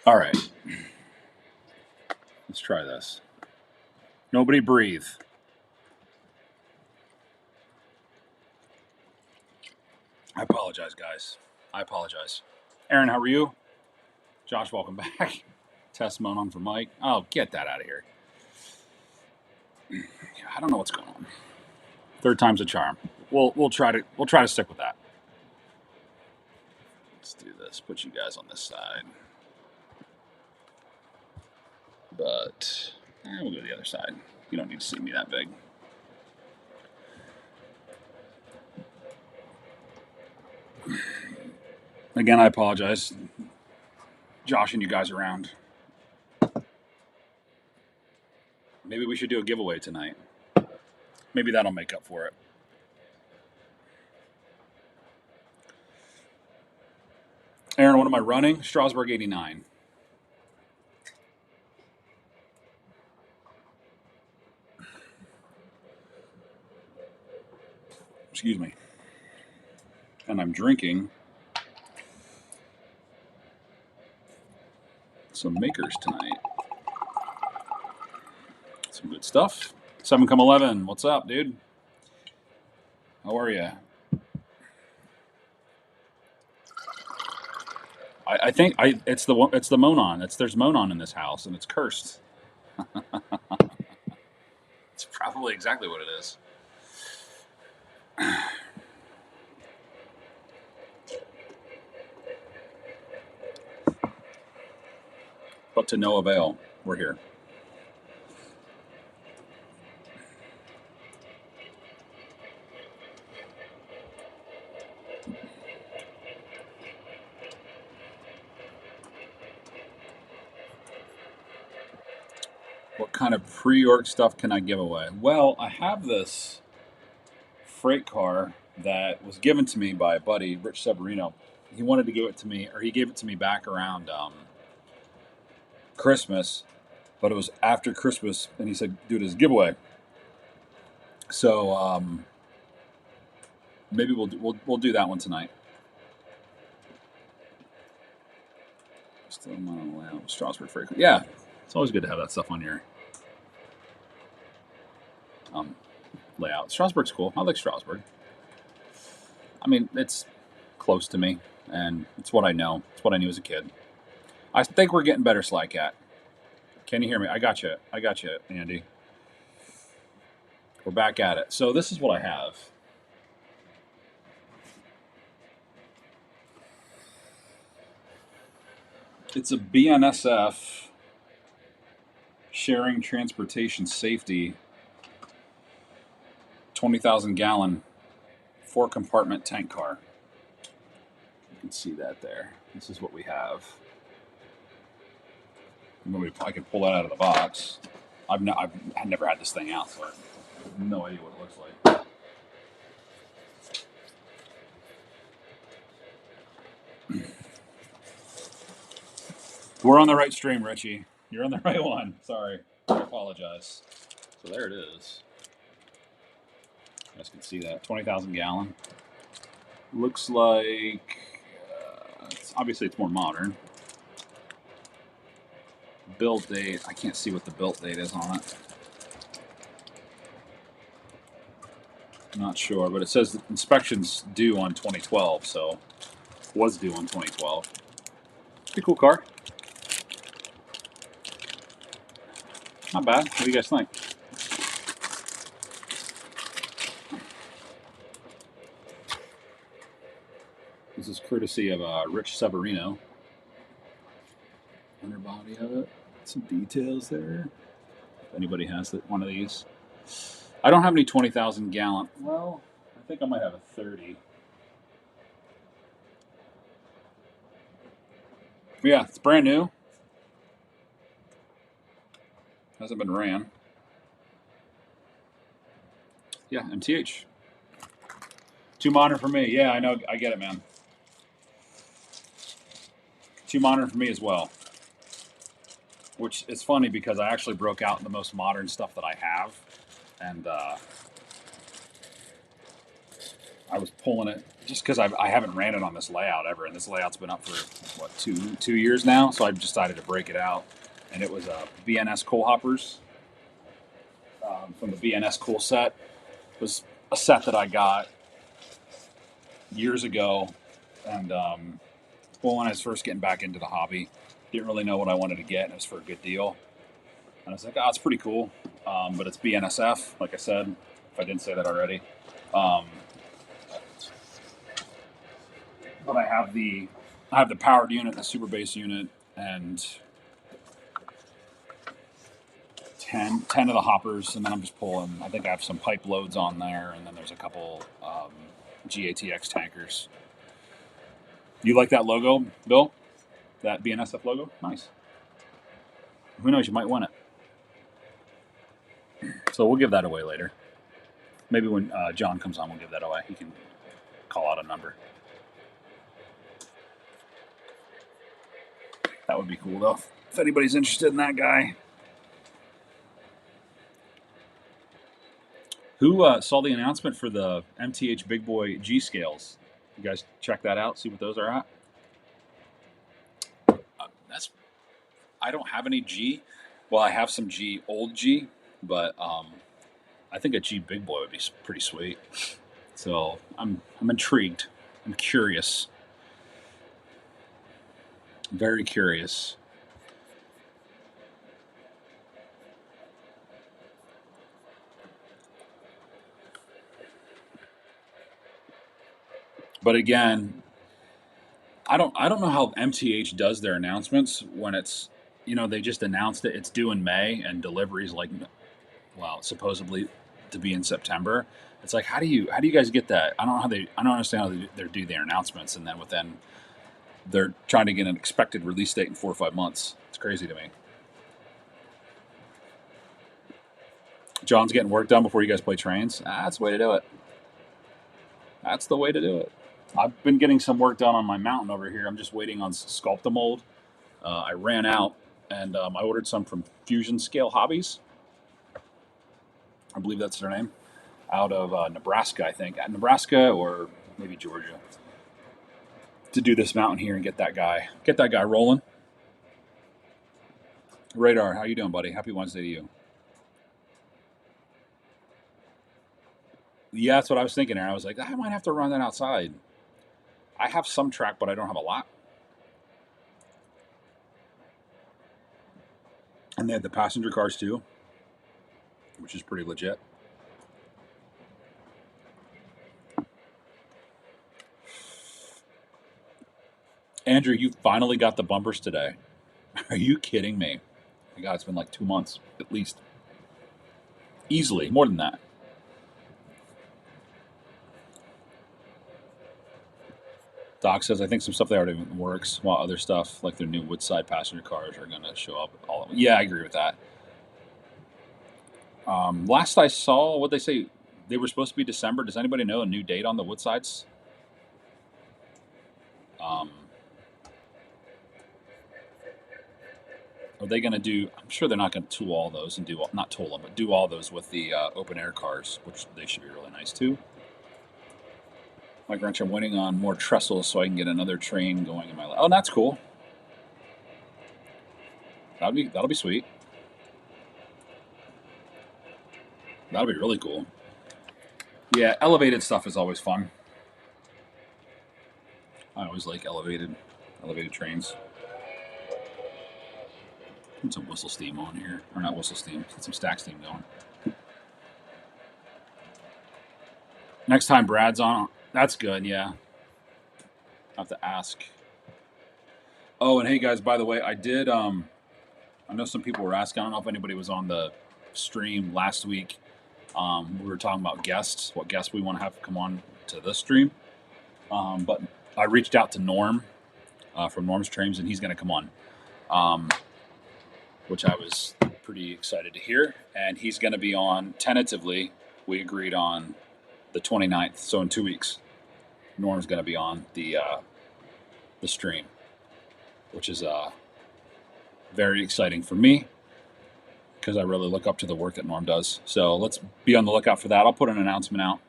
All right. Let's try this. Nobody breathe. I apologize, guys. I apologize. Aaron, how are you? Josh, welcome back. Test mode on for Mike. Oh, get that out of here. I don't know what's going on. Third time's a charm. We'll try to stick with that. Let's do this. Put you guys on this side. But we'll go to the other side. You don't need to see me that big. Again, I apologize. Joshing you guys around. Maybe we should do a giveaway tonight. Maybe that'll make up for it. Aaron, what am I running? Strasbourg 89. Excuse me. And I'm drinking some Makers tonight. Some good stuff. 7-11. What's up, dude? How are you? I think it's the Monon. There's Monon in this house, and it's cursed. It's probably exactly what it is. But to no avail. We're here. What kind of pre-org stuff can I give away? Well, I have this freight car that was given to me by a buddy, Rich Severino. He wanted to give it to me, or he gave it to me back around Christmas, but it was after Christmas, and he said, do it as a giveaway. So maybe we'll do that one tonight. Still on the layout, Strasbourg freight car. Yeah, it's always good to have that stuff on your layout. Strasbourg's cool. I like Strasbourg. I mean, it's close to me, and it's what I know. It's what I knew as a kid. I think we're getting better, Slycat. Can you hear me? I got you, Andy. We're back at it. So this is what I have. It's a BNSF sharing transportation safety 20,000 gallon 4-compartment tank car. You can see that there. This is what we have. I could pull that out of the box. I've never had this thing out, so I have no idea what it looks like. We're on the right stream, Richie. You're on the right one. Sorry. I apologize. So there it is. You guys can see that. 20,000 gallon. Looks like... obviously, it's more modern. Build date. I can't see what the build date is on it. I'm not sure, but it says inspections due on 2012, so was due on 2012. Pretty cool car. Not bad. What do you guys think? This is courtesy of Rich Severino. Underbody of it. Some details there. If anybody has one of these. I don't have any 20,000 gallon. Well, I think I might have a 30. Yeah, it's brand new. Hasn't been ran. Yeah, MTH. Too modern for me. Yeah, I know. I get it, man. Too modern for me as well. Which is funny because I actually broke out the most modern stuff that I have. And I was pulling it just because I haven't ran it on this layout ever, and this layout's been up for what two years now. So I decided to break it out, and it was BNS coal hoppers from the BNS coal set. It was a set that I got years ago, and well, when I was first getting back into the hobby, didn't really know what I wanted to get, and it was for a good deal. And I was like, oh, it's pretty cool, but it's BNSF, like I said, if I didn't say that already. But I have the powered unit, the super base unit, and 10 of the hoppers, and then I'm just pulling. I think I have some pipe loads on there, and then there's a couple GATX tankers. You like that logo, Bill? That BNSF logo? Nice. Who knows? You might win it. So we'll give that away later. Maybe when John comes on, we'll give that away. He can call out a number. That would be cool, though, if anybody's interested in that guy. Who saw the announcement for the MTH Big Boy G scales? You guys check that out, see what those are at? I don't have any G. Well, I have some G, old G, but I think a G Big Boy would be pretty sweet. So I'm intrigued. I'm curious. Very curious. But again, I don't know how MTH does their announcements when it's, they just announced it. It's due in May and deliveries supposedly to be in September. It's like, how do you guys get that? I don't understand how they do their announcements, and then they're trying to get an expected release date in 4 or 5 months. It's crazy to me. John's getting work done before you guys play trains. That's the way to do it. That's the way to do it. I've been getting some work done on my mountain over here. I'm just waiting on Sculptamold. I ran out, and I ordered some from Fusion Scale Hobbies. I believe that's their name. Out of Nebraska, I think. At Nebraska or maybe Georgia. To do this mountain here and get that guy rolling. Radar, how you doing, buddy? Happy Wednesday to you. Yeah, that's what I was thinking, Aaron. I was like, I might have to run that outside. I have some track, but I don't have a lot. And they have the passenger cars too, which is pretty legit. Andrew, you finally got the bumpers today. Are you kidding me? My God, it's been like 2 months at least. Easily, more than that. Doc says, I think some stuff they already works, while other stuff, like their new Woodside passenger cars, are going to show up. Yeah, I agree with that. Last I saw, what they say, they were supposed to be December. Does anybody know a new date on the Woodsides? Are they going to do? I'm sure they're not going to tool all those and not tool them, but do all those with the open air cars, which they should be really nice too. Mike Wrench, I'm waiting on more trestles so I can get another train going in my life. Oh, that's cool. That'll be sweet. That'll be really cool. Yeah, elevated stuff is always fun. I always like elevated trains. Put some whistle steam on here, or not whistle steam. Get some stack steam going. Next time Brad's on, that's good. Yeah, I have to ask. Oh, and hey guys, by the way, I did. I know some people were asking. I don't know if anybody was on the stream last week. We were talking about guests, what guests we want to have come on to this stream. But I reached out to Norm from Norm's Streams, and he's going to come on, which I was pretty excited to hear. And he's going to be on tentatively. We agreed on the 29th, so in 2 weeks, Norm's going to be on the stream, which is very exciting for me because I really look up to the work that Norm does. So let's be on the lookout for that. I'll put an announcement out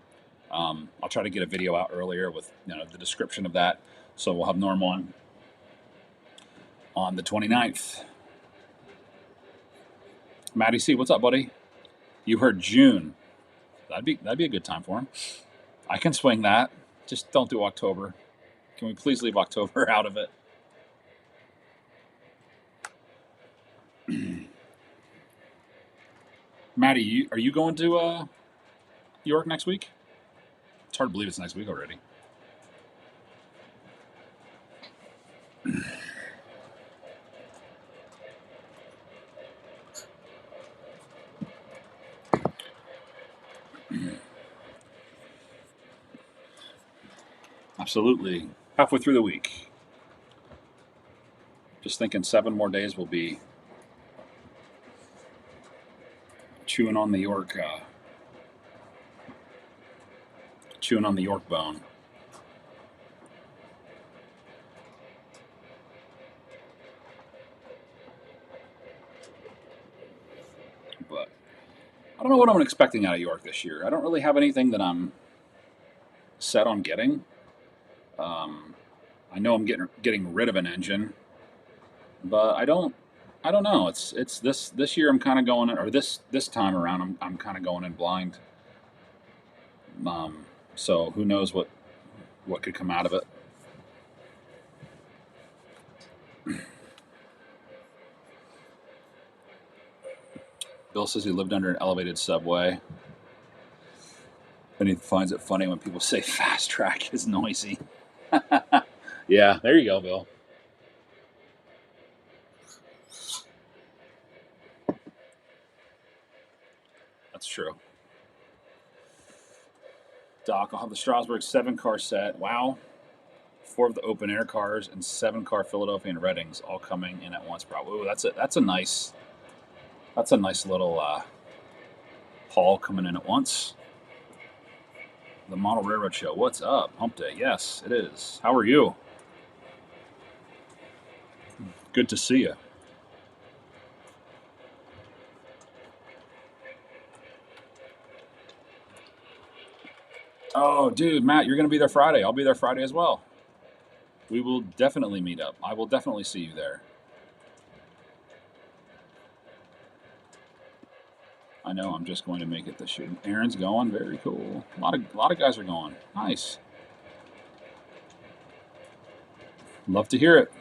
I'll try to get a video out earlier with the description of that. So we'll have Norm on the 29th. Matty C, what's up, buddy? You heard June. That'd be a good time for him. I can swing that. Just don't do October. Can we please leave October out of it? Maddie, are you going to York next week? It's hard to believe it's next week already. Absolutely. Halfway through the week. Just thinking 7 more days will be chewing on the York bone. But I don't know what I'm expecting out of York this year. I don't really have anything that I'm set on getting. I know I'm getting rid of an engine, but I don't know. It's this year I'm kind of going, or this time around I'm kind of going in blind. So who knows what could come out of it. Bill says he lived under an elevated subway, and he finds it funny when people say fast track is noisy. Yeah, there you go, Bill. That's true. Doc, I'll have the Strasbourg 7-car set. Wow. 4 of the open air cars and 7-car Philadelphia and Reddings all coming in at once. Probably. Ooh, that's a nice little haul coming in at once. The Model Railroad Show. What's up? Hump Day. Yes, it is. How are you? Good to see you. Oh, dude, Matt, you're going to be there Friday. I'll be there Friday as well. We will definitely meet up. I will definitely see you there. I know I'm just going to make it this year. Aaron's going. Very cool. A lot of guys are going. Nice. Love to hear it.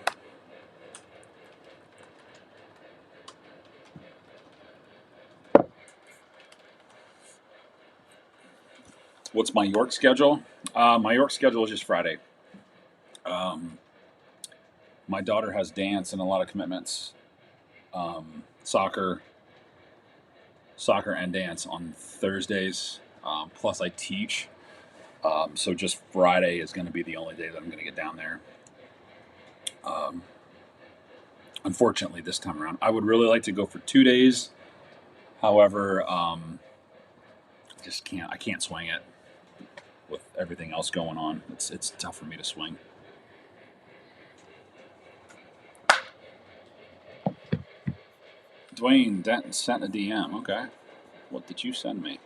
What's my York schedule? My York schedule is just Friday. My daughter has dance and a lot of commitments. Soccer and dance on Thursdays. Plus I teach. So just Friday is going to be the only day that I'm going to get down there. Unfortunately, this time around, I would really like to go for 2 days. However, just can't. I can't swing it with everything else going on. It's tough for me to swing. Dwayne Denton sent a DM. Okay, what did you send me?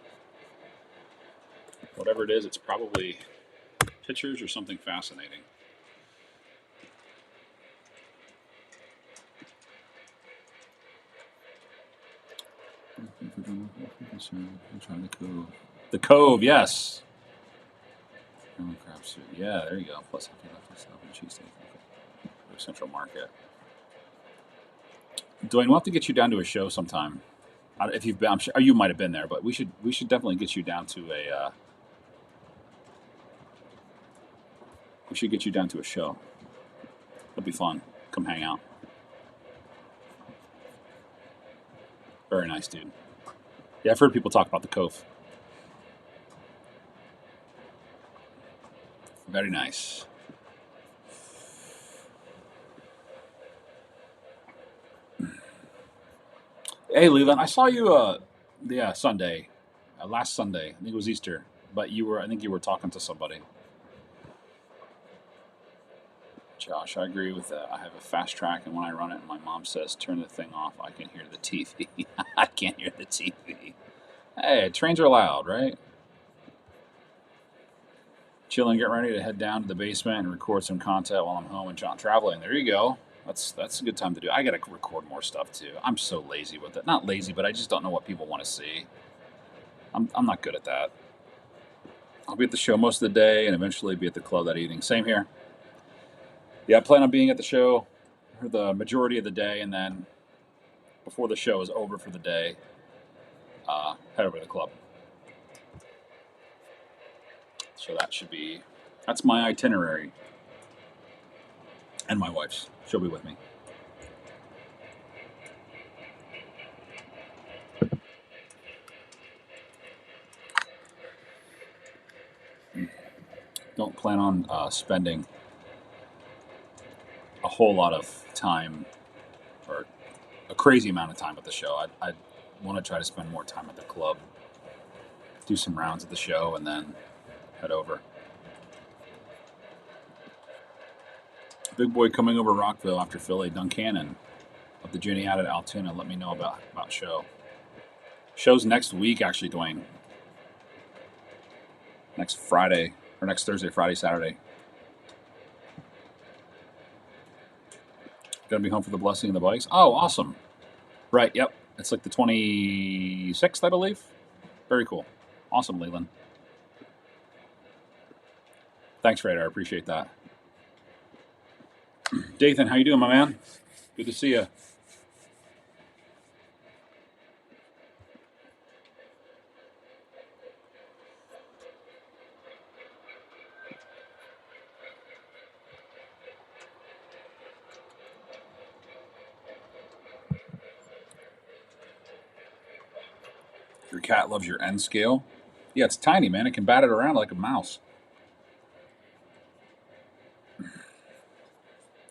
Whatever it is, it's probably pictures or something fascinating. The Cove, yes. Crab soup. Yeah, there you go. Plus, cheesesteak. Central Market. Dwayne, we'll have to get you down to a show sometime. If you've been, I'm sure you might have been there, but we should definitely get you down to a. We should get you down to a show. It'll be fun. Come hang out. Very nice, dude. Yeah, I've heard people talk about the Cove. Very nice. Hey, Leland, I saw you. Sunday, last Sunday. I think it was Easter, but I think you were talking to somebody. Josh, I agree with that. I have a fast track, and when I run it, my mom says, "Turn the thing off." I can hear the TV. I can't hear the TV. Hey, trains are loud, right? Chilling, get ready to head down to the basement and record some content while I'm home and not traveling. There you go. That's a good time to do. I gotta record more stuff too. I'm so lazy with it. Not lazy, but I just don't know what people want to see. I'm not good at that. I'll be at the show most of the day and eventually be at the club that evening. Same here. Yeah, I plan on being at the show for the majority of the day, and then before the show is over for the day, head over to the club. So that's my itinerary. And my wife's. She'll be with me. Don't plan on spending a whole lot of time or a crazy amount of time at the show. I want to try to spend more time at the club, do some rounds at the show, and then head over. Big boy coming over Rockville after Philly. Duncannon of the Jenny out at Altoona. Let me know about show. Show's next week, actually, Dwayne. Next Friday, or next Thursday, Friday, Saturday. Gonna be home for the blessing of the bikes. Oh, awesome. Right, yep. It's like the 26th, I believe. Very cool. Awesome, Leland. Thanks, Radar. I appreciate that. Dathan, how you doing, my man? Good to see you. Your cat loves your N scale. Yeah, it's tiny, man. It can bat it around like a mouse.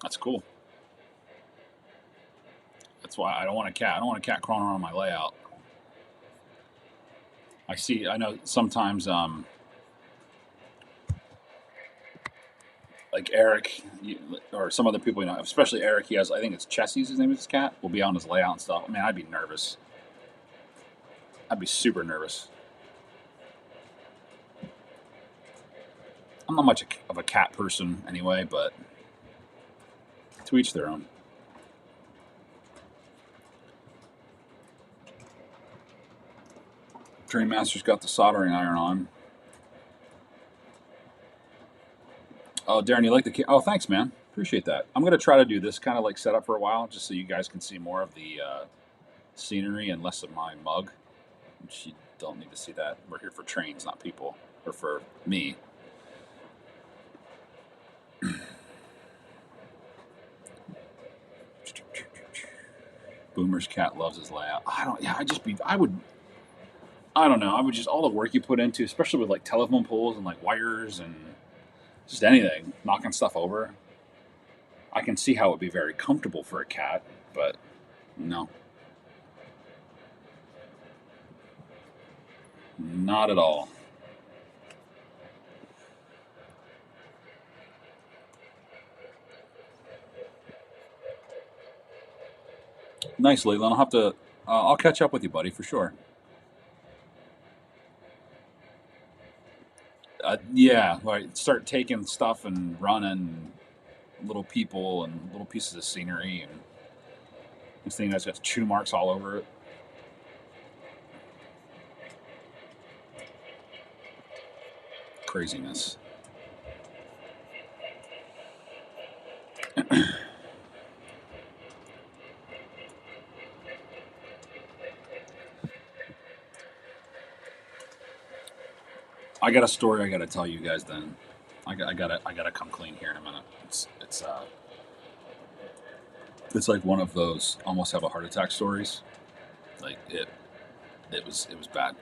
That's cool. That's why I don't want a cat. I don't want a cat crawling around my layout. I know sometimes, like Eric or some other people, especially Eric, I think it's Chessie's his name is his cat, will be on his layout and stuff. I mean, I'd be nervous. I'd be super nervous. I'm not much of a cat person anyway, but to each their own. Train Master's got the soldering iron on. Oh, Darren, you like the... Oh, thanks, man. Appreciate that. I'm going to try to do this kind of like setup for a while, just so you guys can see more of the scenery and less of my mug. Which you don't need to see that. We're here for trains, not people. Or for me. Boomer's cat loves his layout. I don't know. I would just, all the work you put into, especially with like telephone poles and like wires and just anything, knocking stuff over. I can see how it would be very comfortable for a cat, but no. Not at all. Nice, Leland. I'll catch up with you, buddy, for sure. Yeah, like start taking stuff and running little people and little pieces of scenery, and this thing that's got chew marks all over it. Craziness. I got a story I got to tell you guys. Then I gotta come clean here in a minute. It's like one of those almost have a heart attack stories. Like it was bad.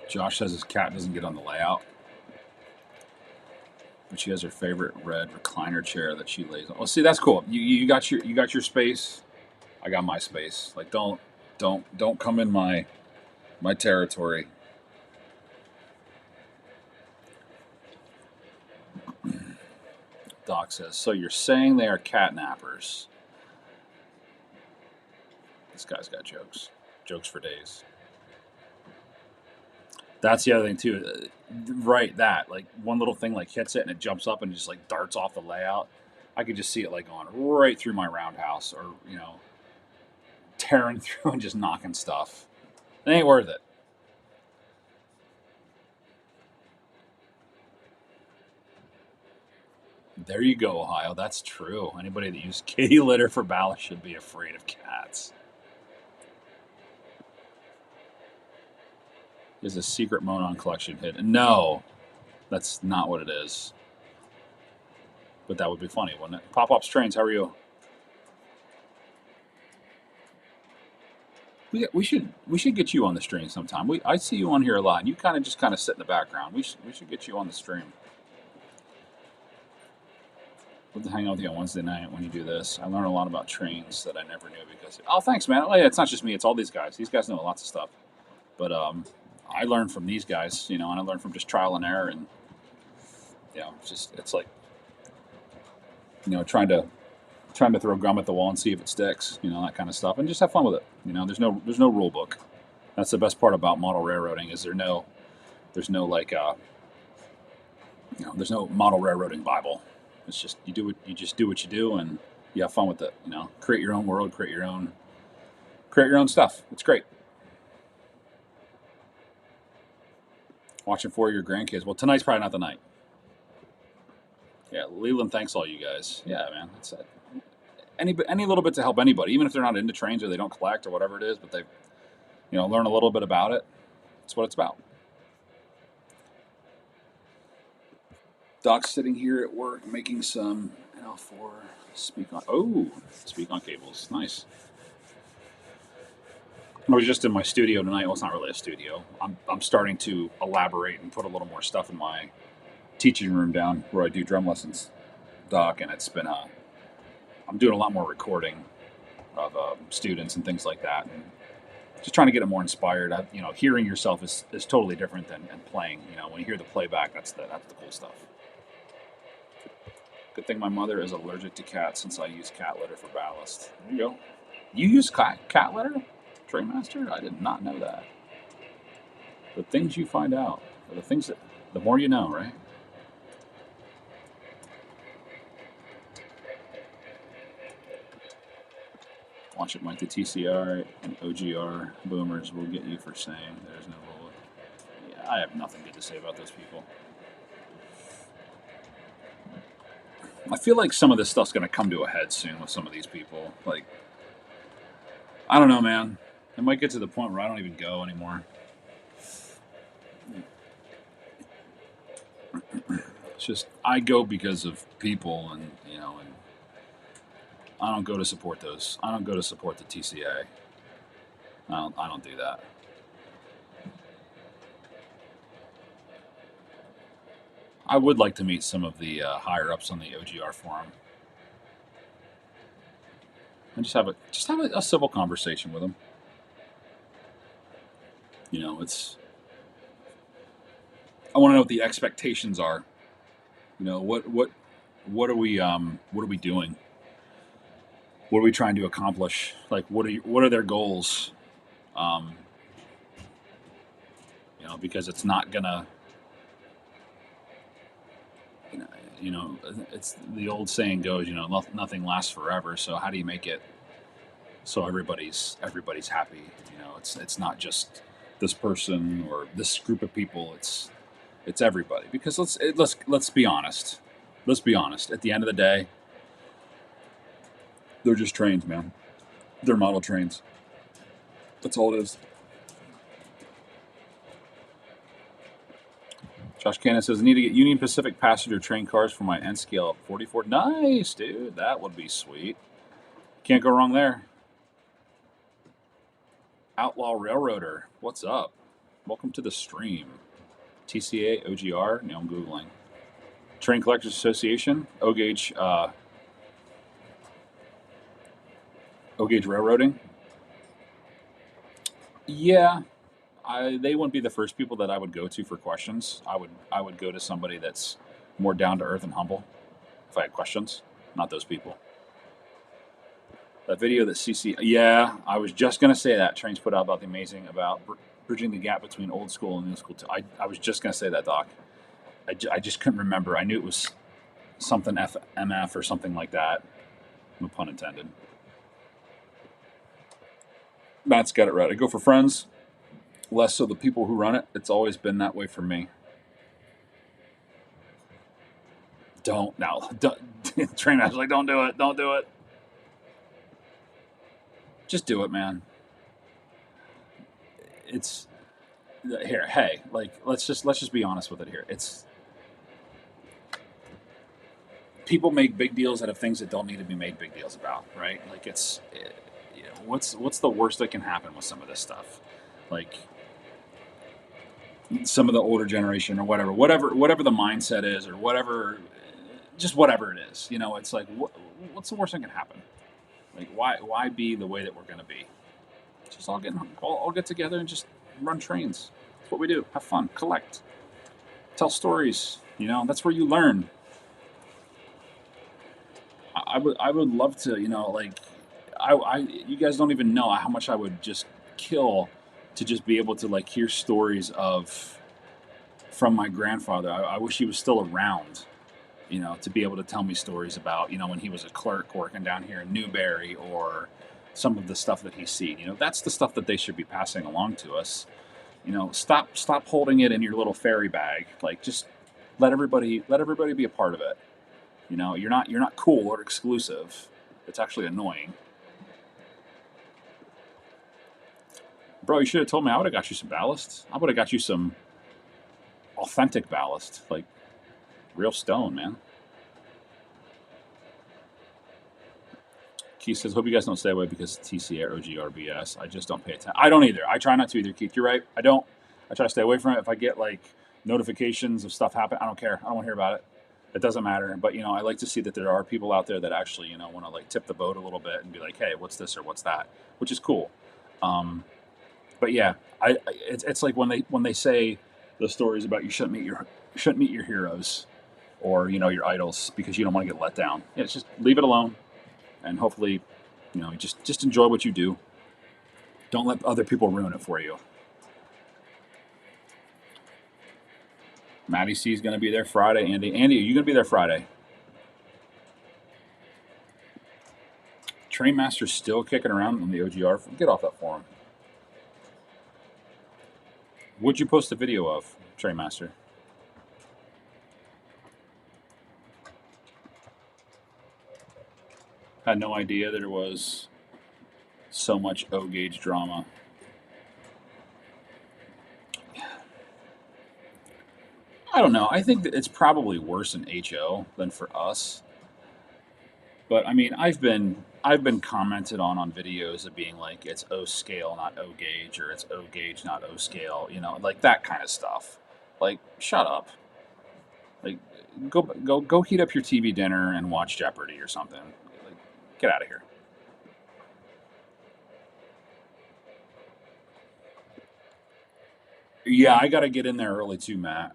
Josh says his cat doesn't get on the layout, but she has her favorite red recliner chair that she lays on. Well, see, that's cool. You got your space. I got my space. Like don't come in my territory. Doc says, so you're saying they are catnappers? This guy's got jokes for days. That's the other thing too. Right, that like one little thing like hits it and it jumps up and just like darts off the layout. I could just see it like going right through my roundhouse, or tearing through and just knocking stuff. It ain't worth it. There you go, Ohio. That's true. Anybody that uses kitty litter for ballast should be afraid of cats. Is a secret Monon collection hit? No, that's not what it is. But that would be funny, wouldn't it? Pop Ups Trains, how are you? We should get you on the stream sometime. I see you on here a lot, and you kind of sit in the background. We should get you on the stream. Love to hang out with you on Wednesday night when you do this. I learn a lot about trains that I never knew because. Oh, thanks, man. Oh, yeah, it's not just me; it's all these guys. These guys know lots of stuff. But I learn from these guys, and I learn from just trial and error, and it's like trying to throw gum at the wall and see if it sticks, that kind of stuff, and just have fun with it. There's no rule book. That's the best part about model railroading is there's no like there's no model railroading Bible. It's just you just do what you do, and you have fun with it. Create your own world, create your own stuff. It's great. Watching for your grandkids. Well, tonight's probably not the night. Yeah, Leland thanks all you guys. Yeah, man. It's any little bit to help anybody, even if they're not into trains or they don't collect or whatever it is, but they learn a little bit about it. That's what it's about. Doc's sitting here at work making some L4 speak on cables. Nice. I was just in my studio tonight. Well, it's not really a studio. I'm starting to elaborate and put a little more stuff in my teaching room down where I do drum lessons, Doc, and it's been I'm doing a lot more recording of students and things like that, and just trying to get them more inspired. Hearing yourself is totally different than playing. When you hear the playback, that's the cool stuff. Good thing my mother is allergic to cats since I use cat litter for ballast. There you go. You use cat litter, Trainmaster? I did not know that. The things you find out are the more you know, right? Watch it, Mike. The TCR and OGR boomers will get you for saying there's no rule. Yeah, I have nothing good to say about those people. I feel like some of this stuff's going to come to a head soon with some of these people. Like, I don't know, man. It might get to the point where I don't even go anymore. It's just I go because of people, and I don't go to support those. I don't go to support the TCA. I don't do that. I would like to meet some of the higher ups on the OGR forum and just have a civil conversation with them. It's. I want to know what the expectations are. What are we doing? What are we trying to accomplish? Like, what are their goals? Because it's not gonna. It's the old saying goes, nothing lasts forever. So how do you make it so everybody's happy? It's not just this person or this group of people. It's everybody. Because let's be honest. Let's be honest. At the end of the day, they're just trains, man. They're model trains. That's all it is. Josh Cannon says, I need to get Union Pacific passenger train cars for my N scale 44. Nice, dude. That would be sweet. Can't go wrong there. Outlaw Railroader, what's up? Welcome to the stream. TCA, OGR, now I'm Googling. Train Collectors Association, O-Gauge Railroading. Yeah. They wouldn't be the first people that I would go to for questions. I would go to somebody that's more down to earth and humble if I had questions, not those people. That video that CC, yeah, I was just gonna say that Trains put out about the amazing about bridging the gap between old school and new school too. I was just gonna say that, Doc. I just couldn't remember. I knew it was something FMF or something like that. No pun intended. Matt's got it right. I go for friends, less so the people who run it. It's always been that way for me. Don't now. Train master's like, don't do it. Don't do it. Just do it, man. It's here. Hey, like let's just be honest with it here. It's people make big deals out of things that don't need to be made big deals about, right? Like you know, what's the worst that can happen with some of this stuff? Like some of the older generation or whatever the mindset is or whatever, just whatever it is. You know, it's like what's the worst that can happen? Like why be the way that we're going to be? Just all get together and just run trains. That's what we do. Have fun, collect, tell stories. You know, that's where you learn. I would love to, you know, like you guys don't even know how much I would just kill to just be able to like hear stories from my grandfather. I wish he was still around, you know, to be able to tell me stories about, you know, when he was a clerk working down here in Newberry or some of the stuff that he's seen. You know, that's the stuff that they should be passing along to us. You know, stop holding it in your little fairy bag. Like just let everybody be a part of it. You know, you're not cool or exclusive. It's actually annoying. Bro, you should have told me. I would have got you some ballast. I would have got you some authentic ballast, like real stone, man. Keith says, hope you guys don't stay away because TC or OGRBS. I just don't pay attention. I don't either. I try not to either, Keith. You're right. I don't. I try to stay away from it. If I get like notifications of stuff happen, I don't care. I don't want to hear about it. It doesn't matter. But, you know, I like to see that there are people out there that actually, you know, want to like tip the boat a little bit and be like, hey, what's this or what's that? Which is cool. But yeah, it's like when they say the stories about you shouldn't meet your heroes or, you know, your idols because you don't want to get let down. Yeah, it's just leave it alone. And hopefully, you know, just enjoy what you do. Don't let other people ruin it for you. Maddie C is going to be there Friday. Andy, are you going to be there Friday? Trainmaster's still kicking around on the OGR. Get off that forum. What'd you post a video of, Trainmaster? Had no idea there was so much O-gauge drama. I don't know. I think that it's probably worse in HO than for us. But I mean, I've been commented on videos of being like it's O scale, not O gauge, or it's O gauge, not O scale. You know, like that kind of stuff. Like, shut up. Like, go heat up your TV dinner and watch Jeopardy or something. Like, get out of here. Yeah, I got to get in there early too, Matt.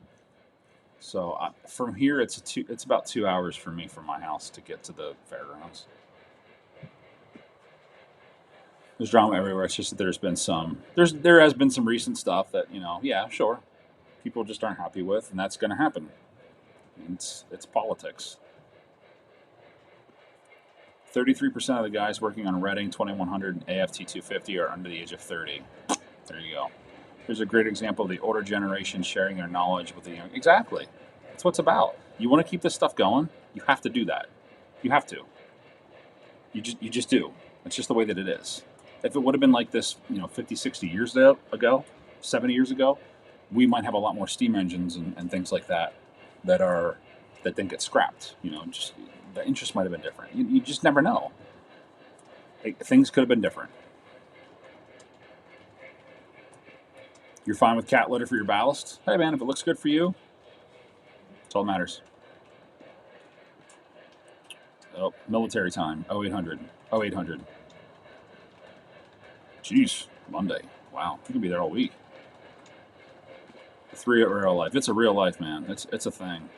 So from here, it's about 2 hours for me from my house to get to the fairgrounds. There's drama everywhere. It's just that there has been some recent stuff that, you know, yeah, sure, people just aren't happy with, and that's going to happen. It's politics. 33% of the guys working on Reading 2100 AFT 250 are under the age of 30. There you go. Here's a great example of the older generation sharing their knowledge with the young. Exactly. That's what it's about. You want to keep this stuff going, you have to do that. You have to. You just do. It's just the way that it is. If it would have been like this, you know, 50, 60 years ago, 70 years ago, we might have a lot more steam engines and things like that that then get scrapped. You know, just the interest might have been different. You just never know. Like, things could have been different. You're fine with cat litter for your ballast? Hey, man, if it looks good for you, that's all that matters. Oh, military time, 0800. 0800. Jeez, Monday. Wow, you can be there all week. 3 at real life. It's a real life, man. It's a thing.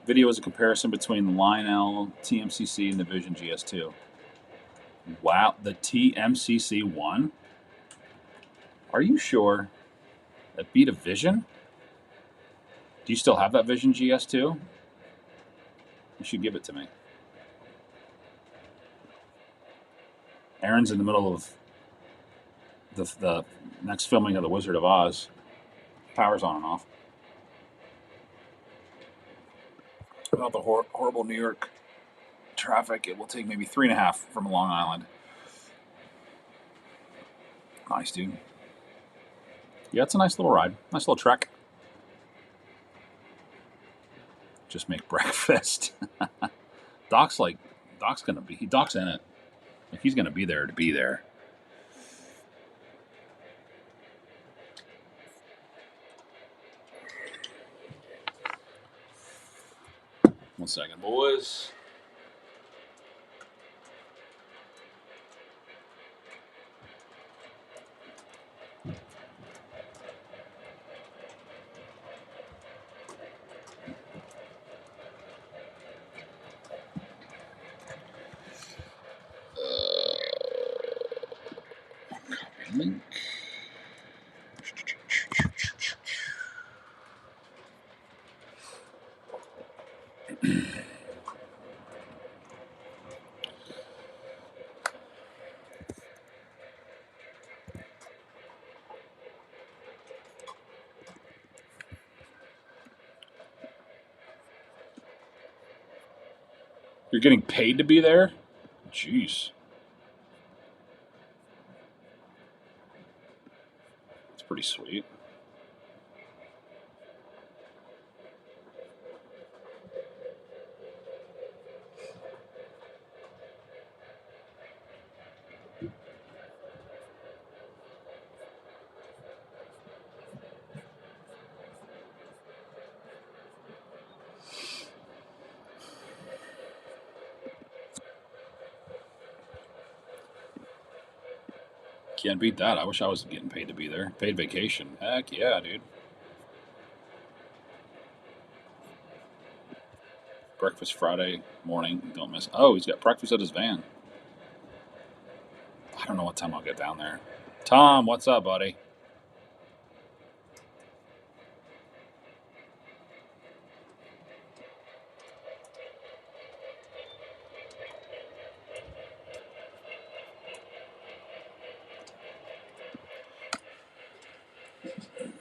Video is a comparison between the Lionel TMCC and the Vision GS2. Wow, the TMCC 1? Are you sure that beat a Vision? Do you still have that Vision GS2? You should give it to me. Aaron's in the middle of the next filming of The Wizard of Oz. Power's on and off. Without the horrible New York traffic, it will take maybe 3.5 from Long Island. Nice, dude. Yeah, it's a nice little ride. Nice little trek. Just make breakfast. Doc's gonna be. Doc's in it. Like, he's gonna be there to be there. One second, boys. Link. You're getting paid to be there? Jeez. It's pretty sweet. Can't beat that. I wish I was getting paid to be there. Paid vacation. Heck yeah, dude. Breakfast Friday morning. Don't miss. Oh, he's got breakfast at his van. I don't know what time I'll get down there. Tom, what's up, buddy?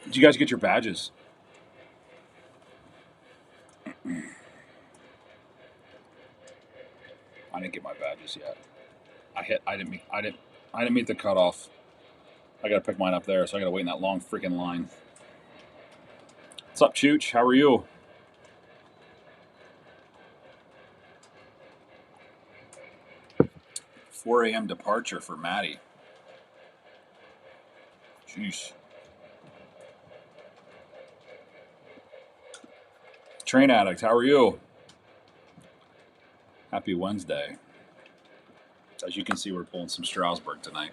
Did you guys get your badges? I didn't get my badges yet. I didn't meet the cutoff. I gotta pick mine up there, so I gotta wait in that long freaking line. What's up, Chooch? How are you? $4 a.m. departure for Maddie. Jeez. Train Addict, how are you? Happy Wednesday. As you can see, we're pulling some Strasbourg tonight.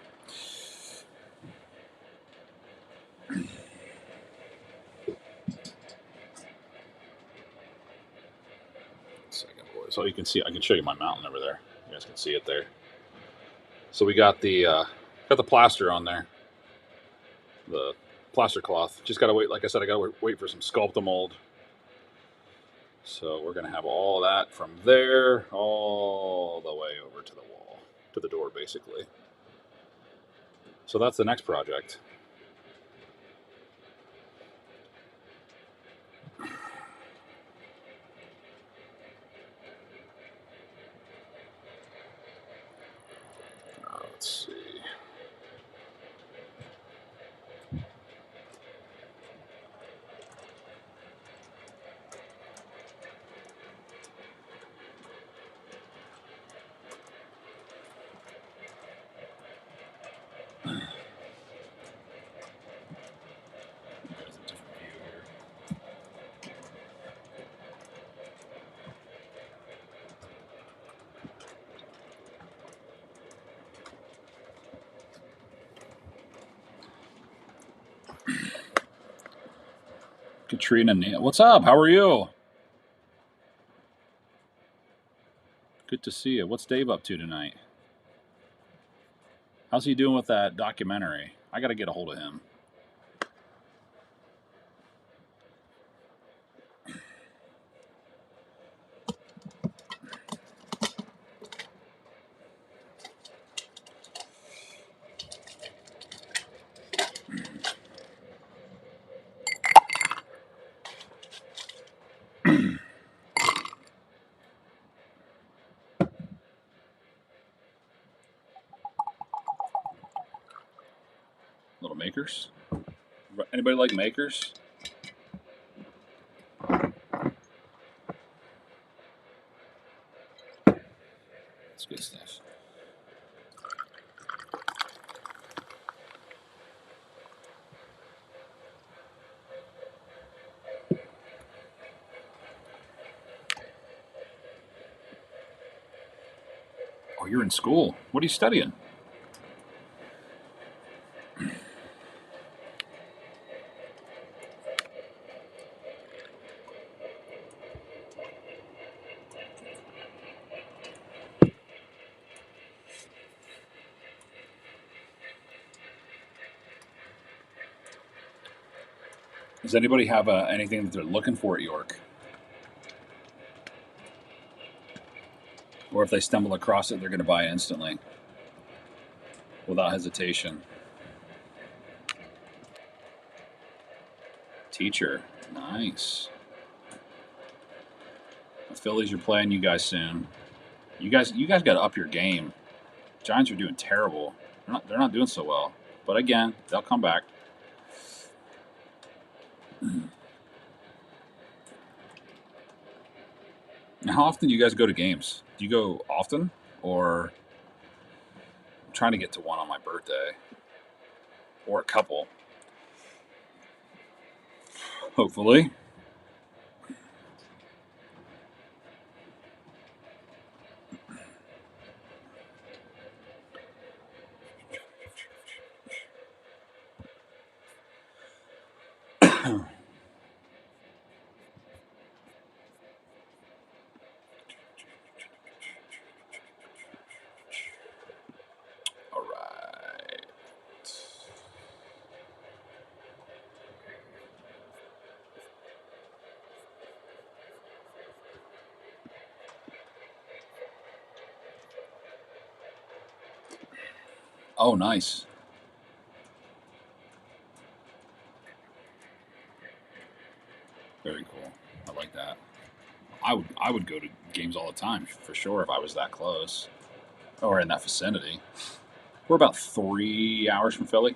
Second, boys. So you can see, I can show you my mountain over there. You guys can see it there. So we got the plaster on there, the plaster cloth. Just gotta wait. Like I said, I gotta wait for some Sculptamold. So we're gonna have all that from there all the way over to the wall, to the door, basically. So that's the next project. Let's see. Katrina Neal. What's up? How are you? Good to see you. What's Dave up to tonight? How's he doing with that documentary? I got to get a hold of him. Little makers. Anybody like makers? It's good stuff. Oh, you're in school. What are you studying? Does anybody have anything that they're looking for at York? Or if they stumble across it, they're going to buy instantly without hesitation. Teacher. Nice. The Phillies are playing you guys soon. You guys got to up your game. Giants are doing terrible. They're not doing so well. But again, they'll come back. Now, how often do you guys go to games? Do you go often? Or I'm trying to get to one on my birthday. Or a couple. Hopefully. All right. Oh, nice. Very cool. I like that. I would go to games all the time for sure if I was that close or in that vicinity. We're about 3 hours from Philly,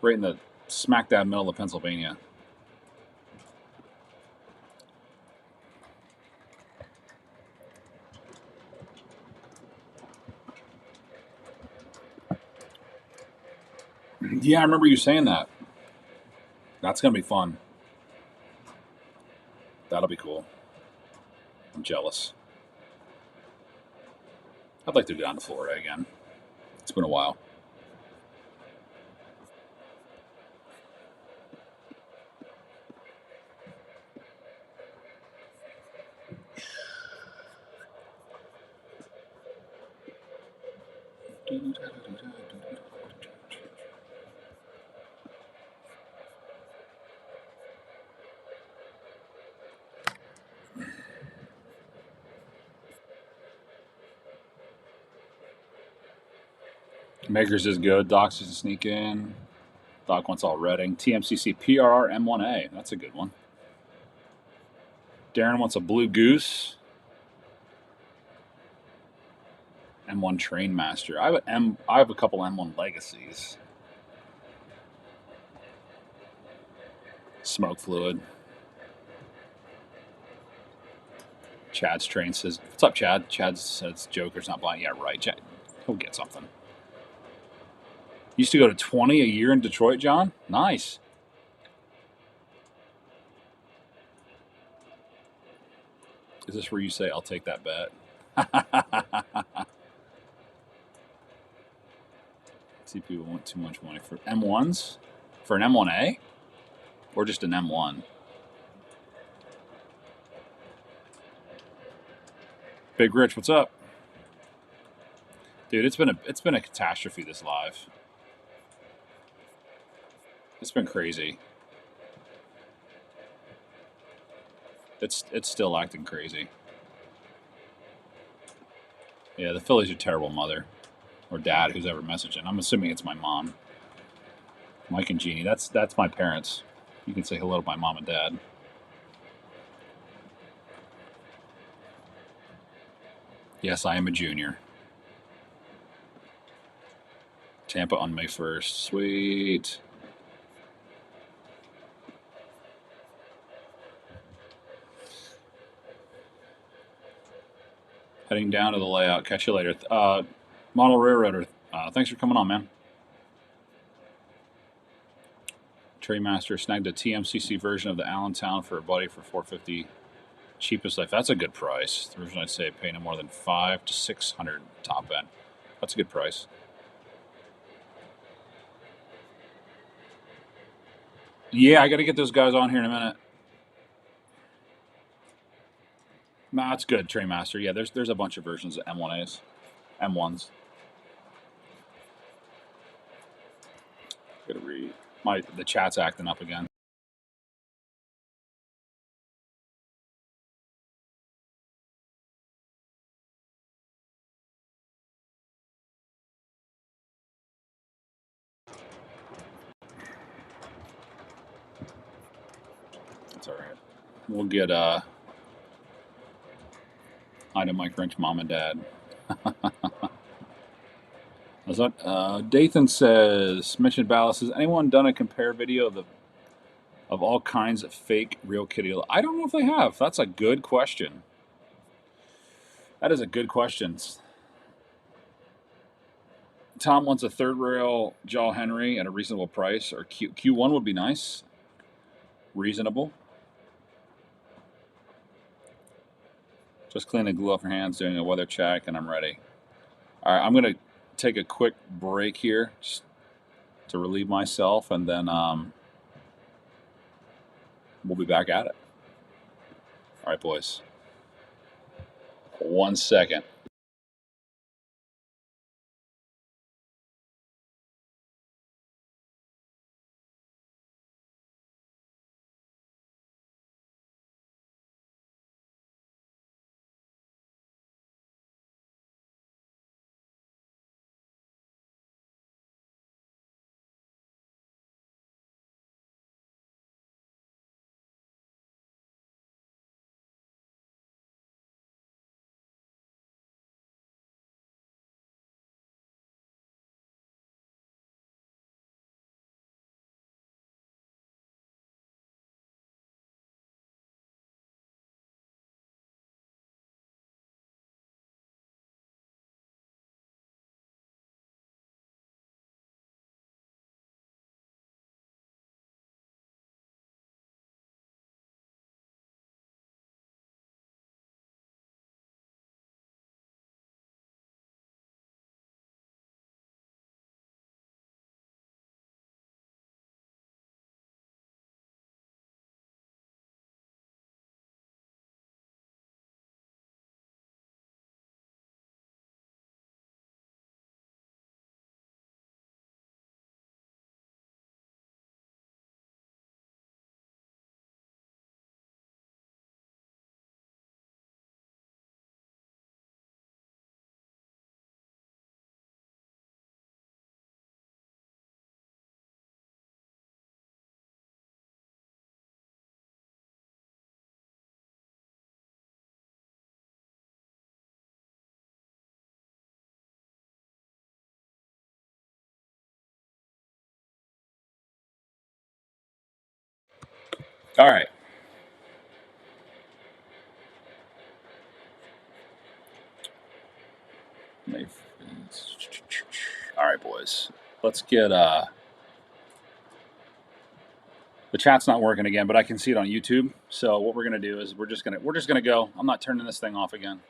right in the smack dab middle of Pennsylvania. Yeah, I remember you saying that. That's gonna be fun. That'll be cool. I'm jealous. I'd like to go down to Florida again. It's been a while. Makers is good. Docs is to sneak in. Doc wants all Reading. TMCC PRR M1A. That's a good one. Darren wants a Blue Goose. M1 Train Master. I have a couple M1 Legacies. Smoke fluid. Chad's train says, "What's up, Chad?" Chad says, "Joker's not buying." Yeah, right. Chad, he'll get something. Used to go to 20 a year in Detroit, John. Nice. Is this where you say, "I'll take that bet"? See, people want too much money for M1s, for an M1A, or just an M1. Big Rich, what's up, dude? It's been a catastrophe. This live. It's been crazy. It's still acting crazy. Yeah, the Phillies are terrible mother or dad who's ever messaging. I'm assuming it's my mom. Mike and Jeannie. That's my parents. You can say hello to my mom and dad. Yes, I am a junior. Tampa on May 1st. Sweet. Heading down to the layout. Catch you later. Model Railroader, thanks for coming on, man. Traymaster snagged a TMCC version of the Allentown for a buddy for $450. Cheapest life. That's a good price. The version I'd say pay no more than $500 to $600 top end. That's a good price. Yeah, I got to get those guys on here in a minute. Nah, it's good, Traymaster. Yeah, there's a bunch of versions of M1As, M1s. Gotta read. The chat's acting up again. That's all right. We'll get Ida Mike Wrench, Mom and Dad. Dathan says, mentioned ballast. Has anyone done a compare video of all kinds of fake real kitty? I don't know if they have. That's a good question. That is a good question. Tom wants a third rail Jaw Henry at a reasonable price, or Q1 would be nice. Reasonable. Just clean the glue off your hands, doing a weather check, and I'm ready. All right, I'm going to take a quick break here just to relieve myself, and then we'll be back at it. All right, boys. 1 second. All right. All right, boys. Let's get the chat's not working again, but I can see it on YouTube. So what we're gonna do is we're just gonna go. I'm not turning this thing off again.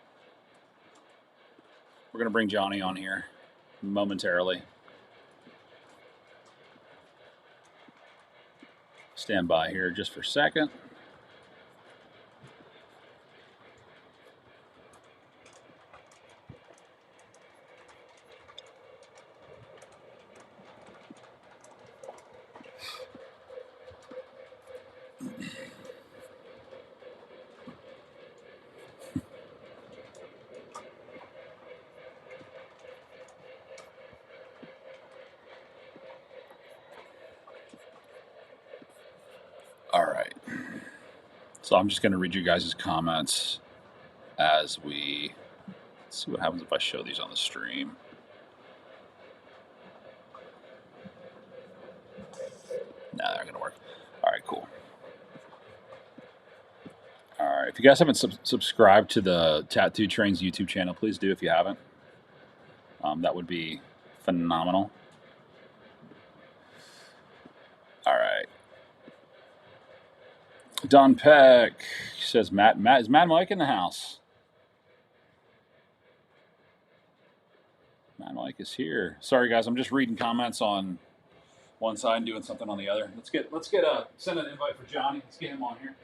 We're gonna bring Johnny on here momentarily. Stand by here just for a second. All right. So I'm just going to read you guys' comments as we see what happens if I show these on the stream. dark. All right, cool. All right. If you guys haven't subscribed to the Tattoo Trains YouTube channel, please do if you haven't. That would be phenomenal. All right. Don Peck says, Matt is Mad Mike in the house? Mad Mike is here. Sorry guys, I'm just reading comments on one side and doing something on the other. Send an invite for Johnny. Let's get him on here.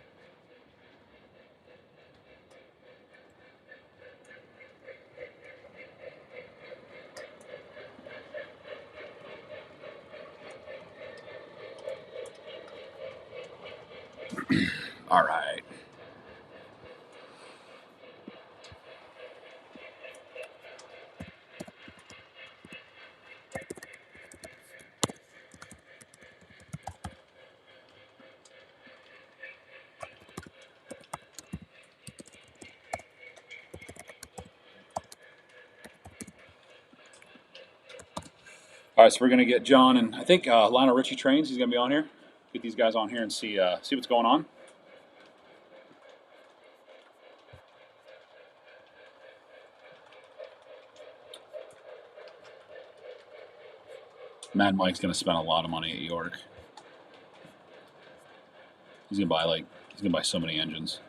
All right. All right, so we're going to get John and I think Lionel Richie Trains. He's going to be on here. Get these guys on here and see what's going on. Mad Mike's going to spend a lot of money at York. He's going to buy so many engines.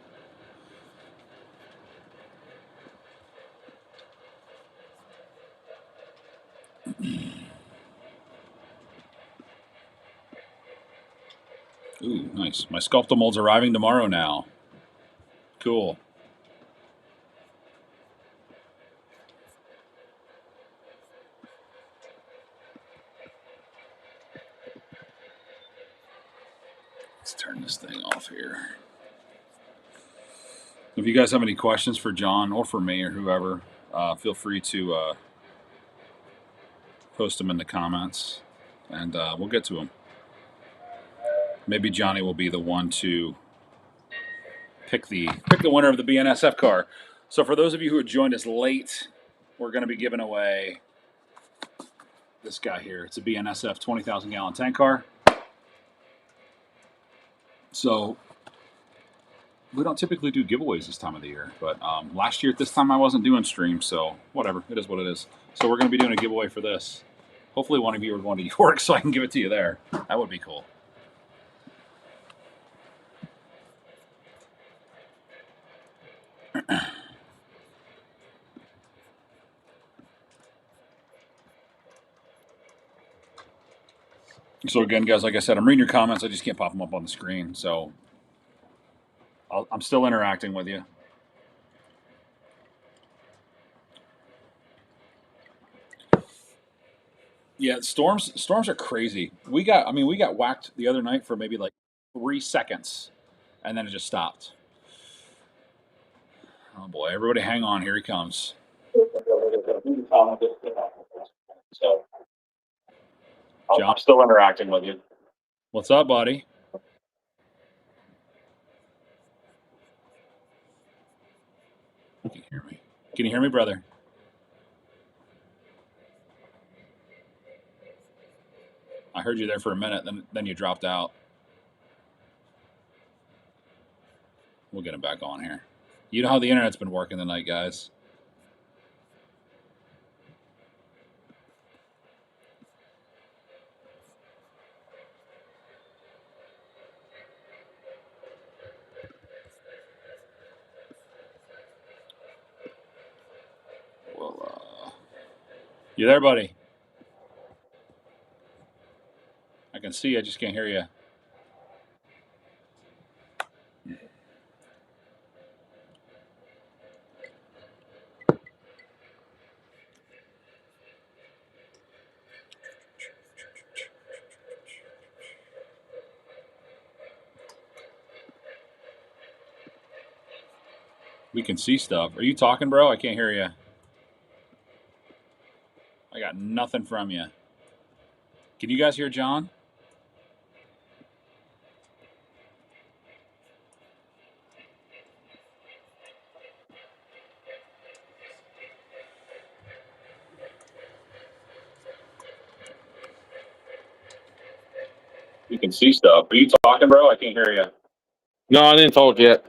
Ooh, nice. My Sculpta mold's arriving tomorrow now. Cool. Let's turn this thing off here. If you guys have any questions for John or for me or whoever, feel free to post them in the comments, and we'll get to them. Maybe Johnny will be the one to pick the winner of the BNSF car. So for those of you who had joined us late, we're going to be giving away this guy here. It's a BNSF 20,000 gallon tank car. So we don't typically do giveaways this time of the year, but last year at this time I wasn't doing streams, so whatever. It is what it is. So we're going to be doing a giveaway for this. Hopefully one of you are going to York so I can give it to you there. That would be cool. So again, guys, like I said, I'm reading your comments. I just can't pop them up on the screen. So I'm still interacting with you. Yeah, storms are crazy. We got whacked the other night for maybe like 3 seconds, and then it just stopped. Oh boy, everybody hang on, here he comes. John, I'm still interacting with you. What's up, buddy? Can you hear me? Can you hear me, brother? I heard you there for a minute, then you dropped out. We'll get him back on here. You know how the internet's been working tonight, guys. Well, you there, buddy? I can see you, I just can't hear you. We can see stuff. Are you talking, bro? I can't hear you. I got nothing from you. Can you guys hear John? You can see stuff. Are you talking, bro? I can't hear you. No, I didn't talk yet.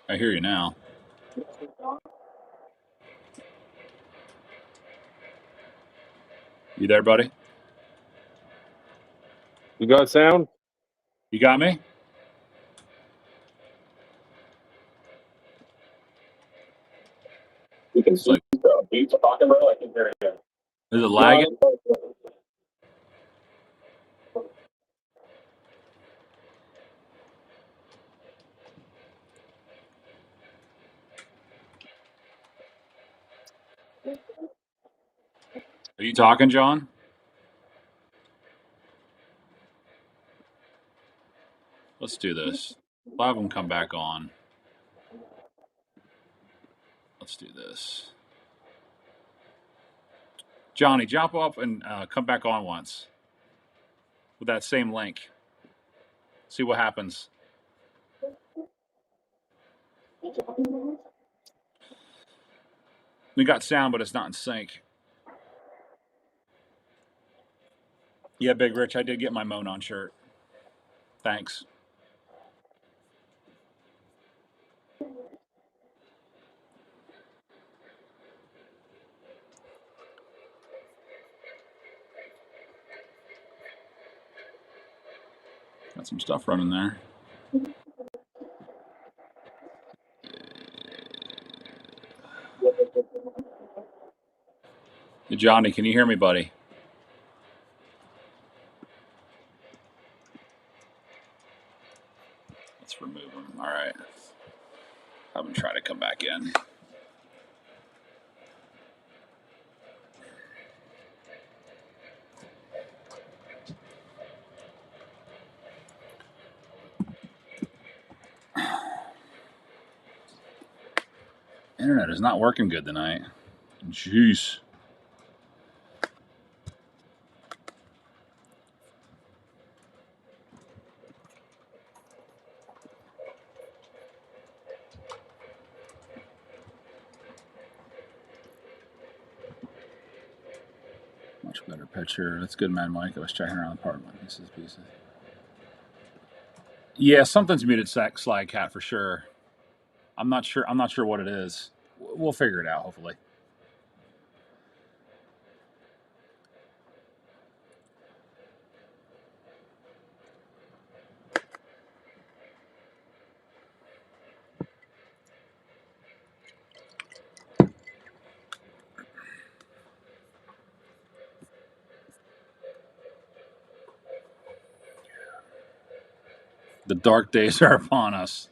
I hear you now. You there, buddy? You got sound? You got me? You can see stuff. Are you talking, bro? I can't hear you. Is it lagging? Are you talking, John? Let's do this. We'll have them come back on. Let's do this. Johnny, jump up and come back on once with that same link. See what happens. We got sound, but it's not in sync. Yeah, Big Rich, I did get my Monon shirt. Thanks. Got some stuff running there. Hey, Johnny, can you hear me, buddy? Let's remove him. All right. Have him try to come back in. Internet is not working good tonight. Jeez. Much better picture. That's good, man, Mike. I was checking around the apartment. This is pieces. Yeah, something's muted Slide Cat for sure. I'm not sure what it is. We'll figure it out, hopefully. The dark days are upon us.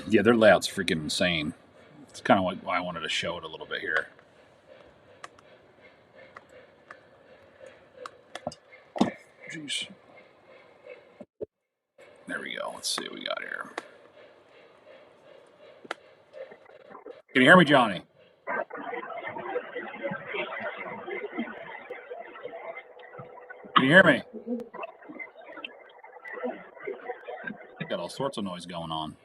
Yeah, their layout's freaking insane. It's kind of like why I wanted to show it a little bit here. Jeez. There we go. Let's see what we got here. Can you hear me, Johnny? Can you hear me? Got all sorts of noise going on.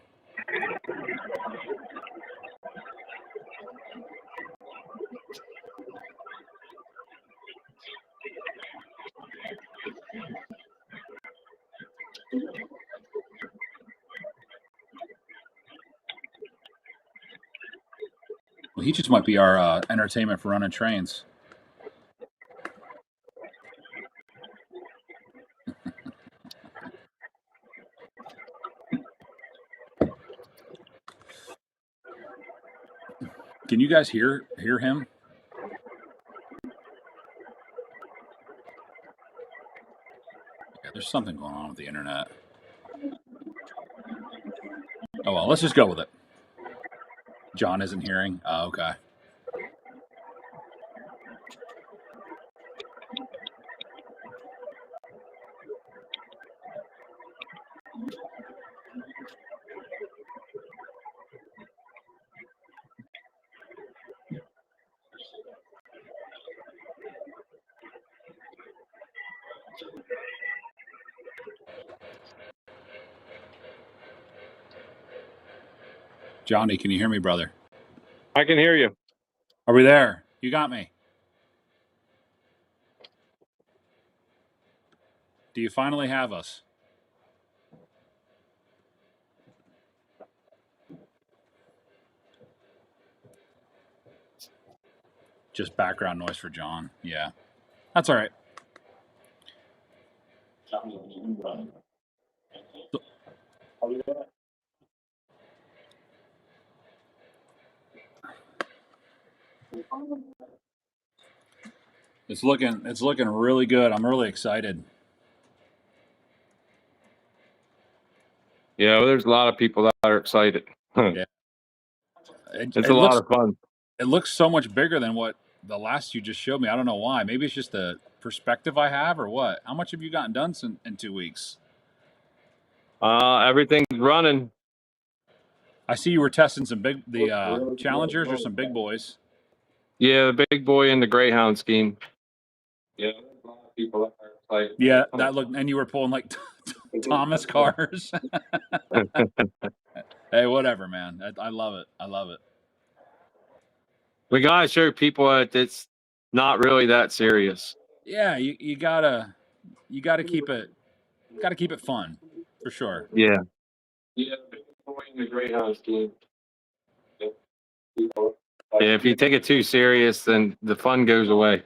Well, he just might be our entertainment for running trains. Can you guys hear him? Yeah, there's something going on with the internet. Oh well, let's just go with it. John isn't hearing. Oh, okay. Johnny, can you hear me, brother? I can hear you. Are we there? You got me. Do you finally have us? Just background noise for John. Yeah. That's all right. It's looking really good. I'm really excited. Yeah, well, there's a lot of people that are excited. Yeah. It's a lot of fun. It looks so much bigger than what the last you just showed me. I don't know why. Maybe it's just the perspective I have or what. How much have you gotten done in 2 weeks? Everything's running. I see you were testing some challengers or some big boys. Yeah, the big boy and the Greyhound scheme. Yeah, there's a lot of people that are excited. Yeah, that looked, and you were pulling like Thomas cars. Hey, whatever, man. I love it. I love it. We gotta show people that it's not really that serious. Yeah, you gotta keep it fun for sure. Yeah. Yeah, big boy and the Greyhound scheme. Yeah, if you take it too serious, then the fun goes away.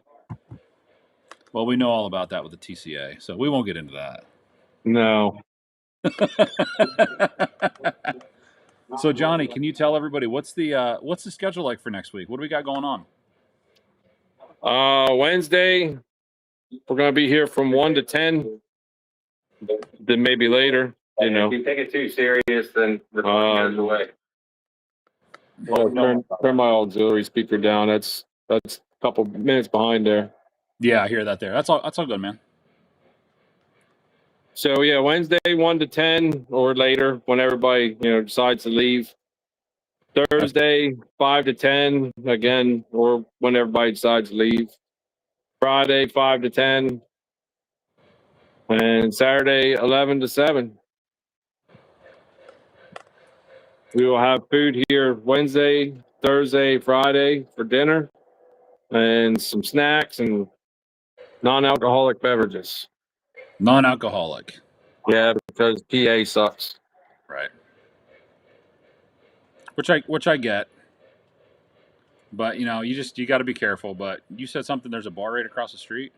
Well, we know all about that with the TCA, so we won't get into that. No. So, Johnny, can you tell everybody what's the schedule like for next week? What do we got going on? Wednesday, we're gonna be here from 1 to 10. Then maybe later. You know. If you take it too serious, then the fun goes away. Well, turn my auxiliary speaker down. That's a couple minutes behind there. Yeah, I hear that there. That's all good, man. So yeah, Wednesday 1 to 10 or later when everybody decides to leave. Thursday 5 to 10 again, or when everybody decides to leave. Friday 5 to 10, and Saturday 11 to 7. We will have food here Wednesday, Thursday, Friday for dinner, and some snacks and non-alcoholic beverages. Non-alcoholic. Yeah, because PA sucks. Right. Which I get. But you got to be careful. But you said something. There's a bar right across the street.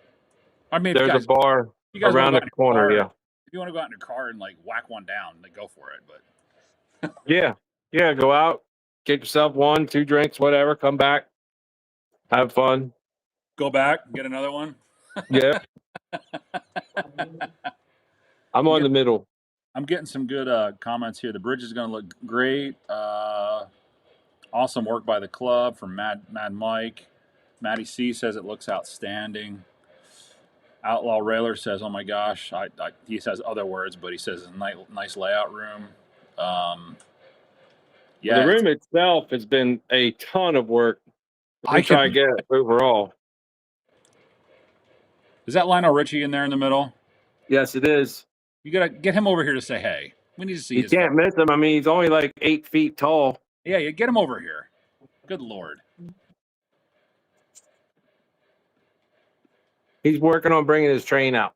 I mean, There's a bar around the corner. Yeah. If you want to go out in your car and like whack one down, then go for it. But yeah, go out, get yourself 1, 2 drinks, whatever. Come back, have fun. Go back, get another one. Yeah. I'm on the middle. I'm getting some good comments here. The bridge is going to look great. Awesome work by the club from Mad Mike. Matty C says it looks outstanding. Outlaw Railer says, "Oh my gosh!" He says other words, but he says nice layout room. Yeah, the room itself has been a ton of work. I try to get overall. Is that Lionel Richie in there in the middle? Yes, it is. You gotta get him over here to say hey. We need to see. You can't miss him. I mean, he's only like 8 feet tall. Yeah, you get him over here. Good Lord. He's working on bringing his train out.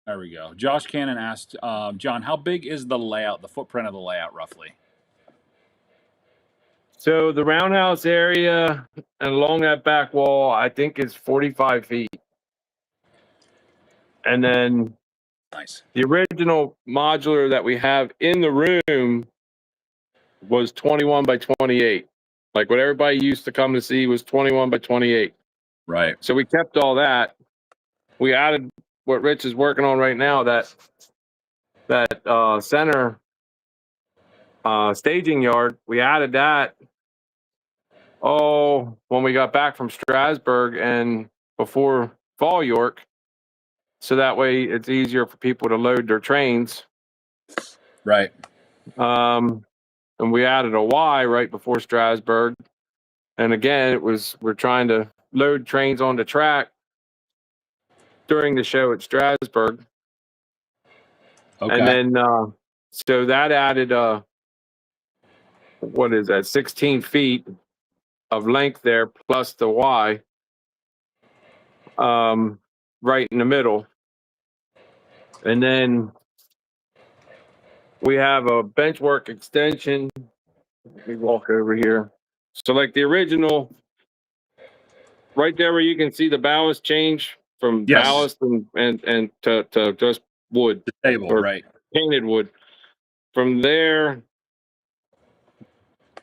There we go. Josh Cannon asked, John, how big is the layout, the footprint of the layout, roughly? So the roundhouse area and along that back wall, I think is 45 feet. And then nice. The original modular that we have in the room was 21 by 28. Like what everybody used to come to see was 21 by 28. Right. So we kept all that. We added what Rich is working on right now, that center staging yard. We added that when we got back from Strasburg and before Fall York. So that way it's easier for people to load their trains. Right. And we added a Y right before Strasburg. And again, we're trying to load trains on the track during the show at Strasburg. Okay. And then so that added what is that, 16 feet of length there plus the Y right in the middle. And then we have a benchwork extension. Let me walk over here. So like the original, right there where you can see the ballast change from Yes. ballast and to just wood The table, or right. painted wood. From there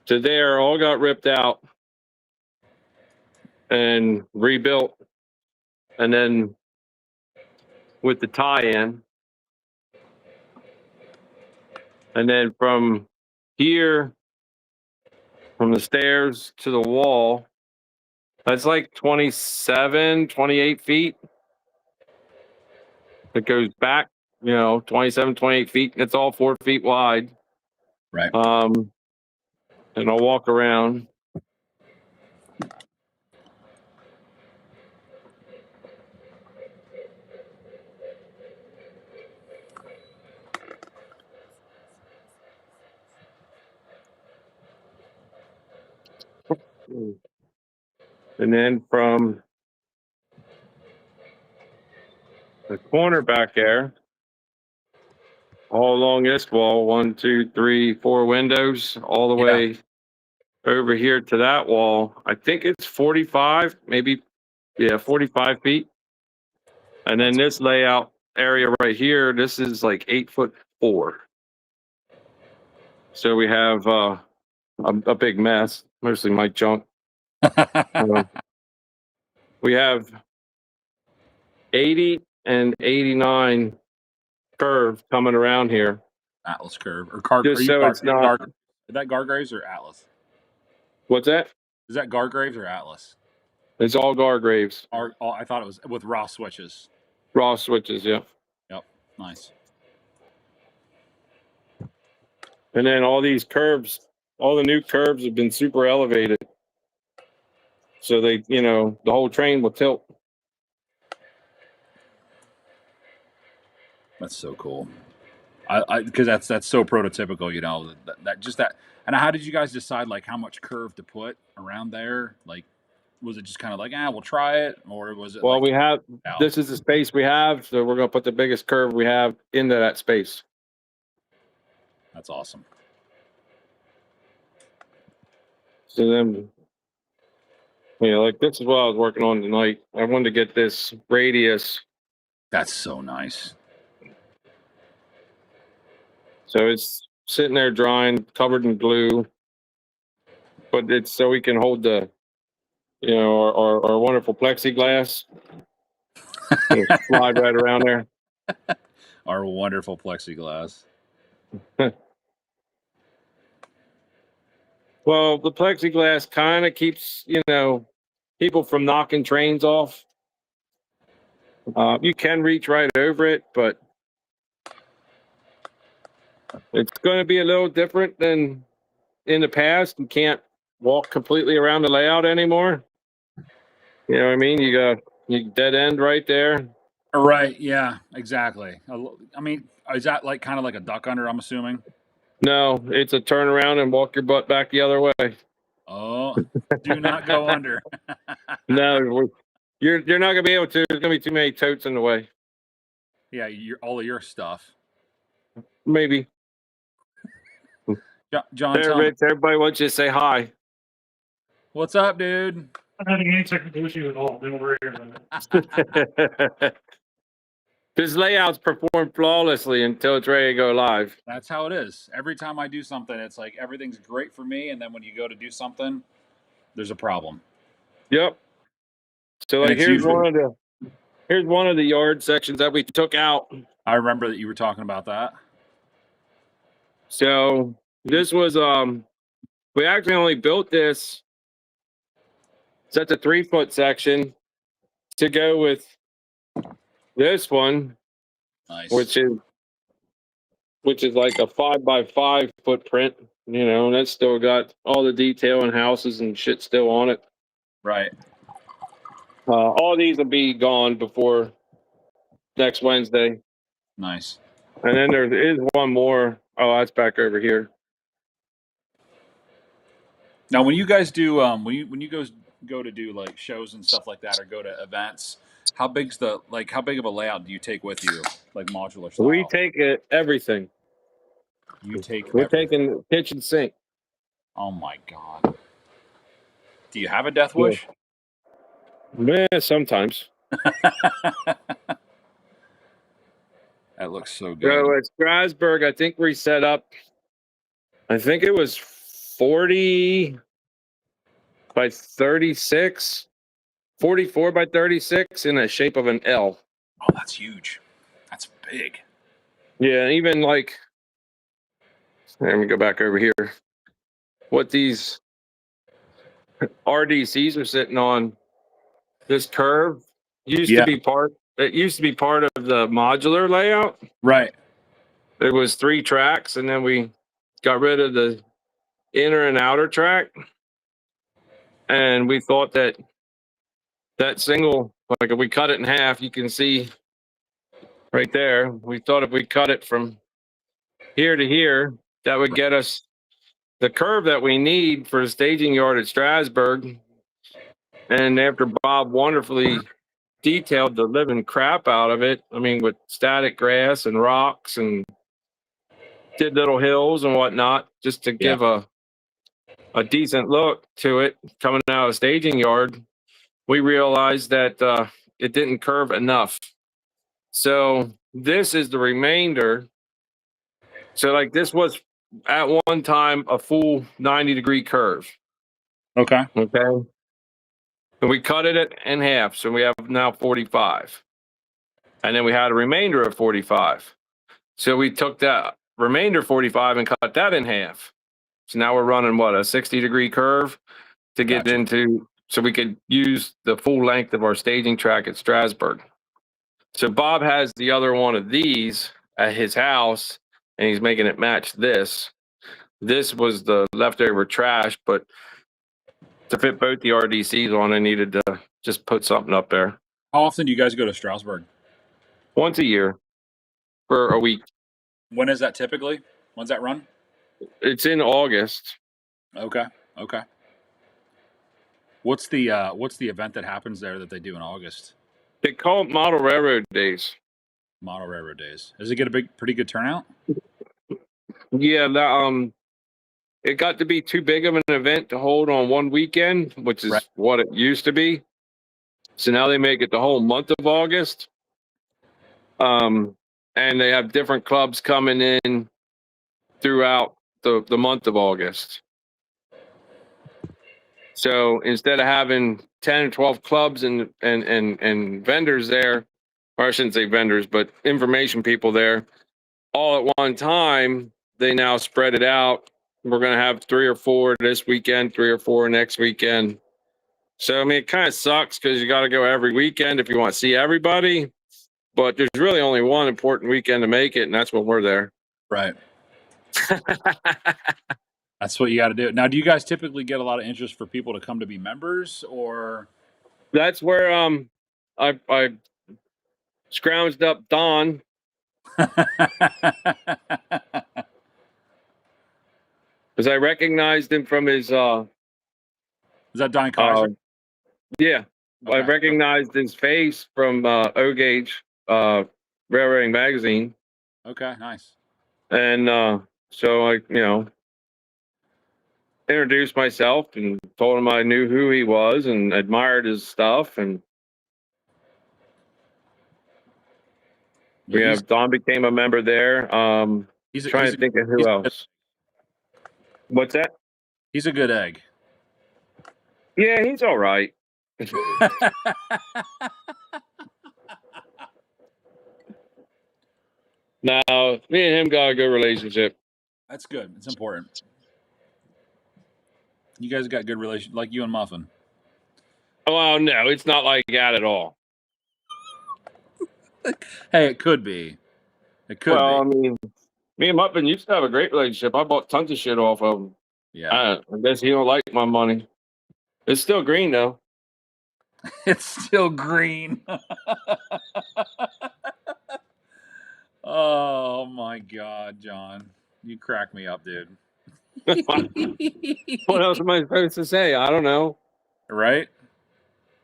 to there, all got ripped out and rebuilt. And then with the tie-in, and then from here, from the stairs to the wall, that's like 27, 28 feet. It goes back, 27, 28 feet. It's all 4 feet wide. Right. And I'll walk around. And then from the corner back there, all along this wall, 1, 2, 3, 4 windows, all the Yeah. way over here to that wall. I think it's 45, maybe, 45 feet. And then this layout area right here, this is like 8'4". So we have a big mess, mostly my junk. We have 80 and 89 curve coming around here. Atlas curve or car? Are Just you so it's not. Is that Gargraves or Atlas? What's that? Is that Gargraves or Atlas? It's all Gargraves. I thought it was with raw switches. Raw switches, yeah. Yep. Nice. And then all these curves, all the new curves have been super elevated. So they, the whole train will tilt. That's so cool. Because that's so prototypical, that. And how did you guys decide like how much curve to put around there? Like, was it just kind of like, we'll try it, or was it Well, like, we have, out? this is the space we have, so we're going to put the biggest curve we have into that space. That's awesome. So then, like this is what I was working on tonight. I wanted to get this radius. That's so nice. So it's sitting there drying, covered in glue, but it's so we can hold the, our wonderful plexiglass. Slide right around there. Our wonderful plexiglass. Well, the plexiglass kind of keeps, people from knocking trains off. You can reach right over it, but it's going to be a little different than in the past. You can't walk completely around the layout anymore. You know what I mean? You got you dead end right there. Right. Yeah. Exactly. I mean, is that like kind of like a duck under? I'm assuming. No, it's a turn around and walk your butt back the other way. Oh, do not go under. No, you're not gonna be able to. There's gonna be too many totes in the way. Yeah, all of your stuff. Maybe. John, There, tell me. Rich. Everybody wants you to say hi. What's up, dude? I'm not having any technical issue at all. Don't worry about it. His layouts perform flawlessly until it's ready to go live. That's how it is. Every time I do something, it's like everything's great for me, and then when you go to do something, there's a problem. Yep. So like here's one of the yard sections that we took out. I remember that you were talking about that. So this was we actually only built this. So that's a 3-foot section to go with this one, Nice. which is like a 5x5 footprint, and that's still got all the detail and houses and shit still on it. Right. All these will be gone before next Wednesday. Nice. And then there is one more. Oh, that's back over here. Now, when you guys do, when you go to do like shows and stuff like that, or go to events, how big of a layout do you take with you, like modular style? We take everything. You take We're everything. taking kitchen sink. Oh my god! Do you have a death Yeah. wish? Yeah, sometimes. That looks so So good. at Strasburg, I think we set up, I think it was 40 by 36, 44 by 36 in the shape of an L. Oh, that's huge. That's big. Yeah, even like, let me go back over here. What these RDCs are sitting on, this curve used to Yeah. be part, it used to be part of the modular layout. Right. It was 3 tracks, and then we got rid of the inner and outer track. And we thought that single, like if we cut it in half, you can see right there, we thought if we cut it from here to here, that would get us the curve that we need for the staging yard at Strasburg. And after Bob wonderfully detailed the living crap out of it, I mean, with static grass and rocks and did little hills and whatnot, just to give a decent look to it coming out of the staging yard, we realized that it didn't curve enough. So this is the remainder. So like this was at one time a full 90-degree curve. Okay. Okay. And we cut it in half. So we have now 45. And then we had a remainder of 45. So we took that remainder 45 and cut that in half. So now we're running what, a 60-degree curve to get Gotcha. into, so we could use the full length of our staging track at Strasburg. So Bob has the other one of these at his house, and he's making it match this. This was the leftover trash, but to fit both the RDCs on, I needed to just put something up there. How often do you guys go to Strasbourg? Once a year for a week. When is that typically? When's that run? It's in August. Okay. Okay. What's the event that happens there that they do in August? They call it Model Railroad Days. Model Railroad Days. Does it get a pretty good turnout? Yeah, it got to be too big of an event to hold on one weekend, which is what it used to be. So now they make it the whole month of August. And they have different clubs coming in throughout the month of August. So instead of having 10 or 12 clubs and vendors there, or I shouldn't say vendors, but information people there, all at one time, they now spread it out. We're going to have 3 or 4 this weekend, 3 or 4 next weekend. So, I mean, it kind of sucks because you got to go every weekend if you want to see everybody. But there's really only one important weekend to make it, and that's when we're there. Right. That's what you got to do. Now, do you guys typically get a lot of interest for people to come to be members, or? That's where I scrounged up Don. Because I recognized him from his Is that Don Kaiser? Yeah. Okay. I recognized his face from O Gauge Railroading Magazine. Okay, nice. And so I, introduced myself and told him I knew who he was and admired his stuff. And Don became a member there. He's trying to think of who else. What's that? He's a good egg. Yeah, he's all right. Now, me and him got a good relationship. That's good. It's important. You guys got good relation, like you and Muffin. Well, no, it's not like that at all. Hey, it could be. It could be. I mean, me and Muffin used to have a great relationship. I bought tons of shit off of him. Yeah. I guess he don't like my money. It's still green though. It's still green. Oh Oh my God, John, you crack me up, dude. What else am I supposed to say? I don't know. Right?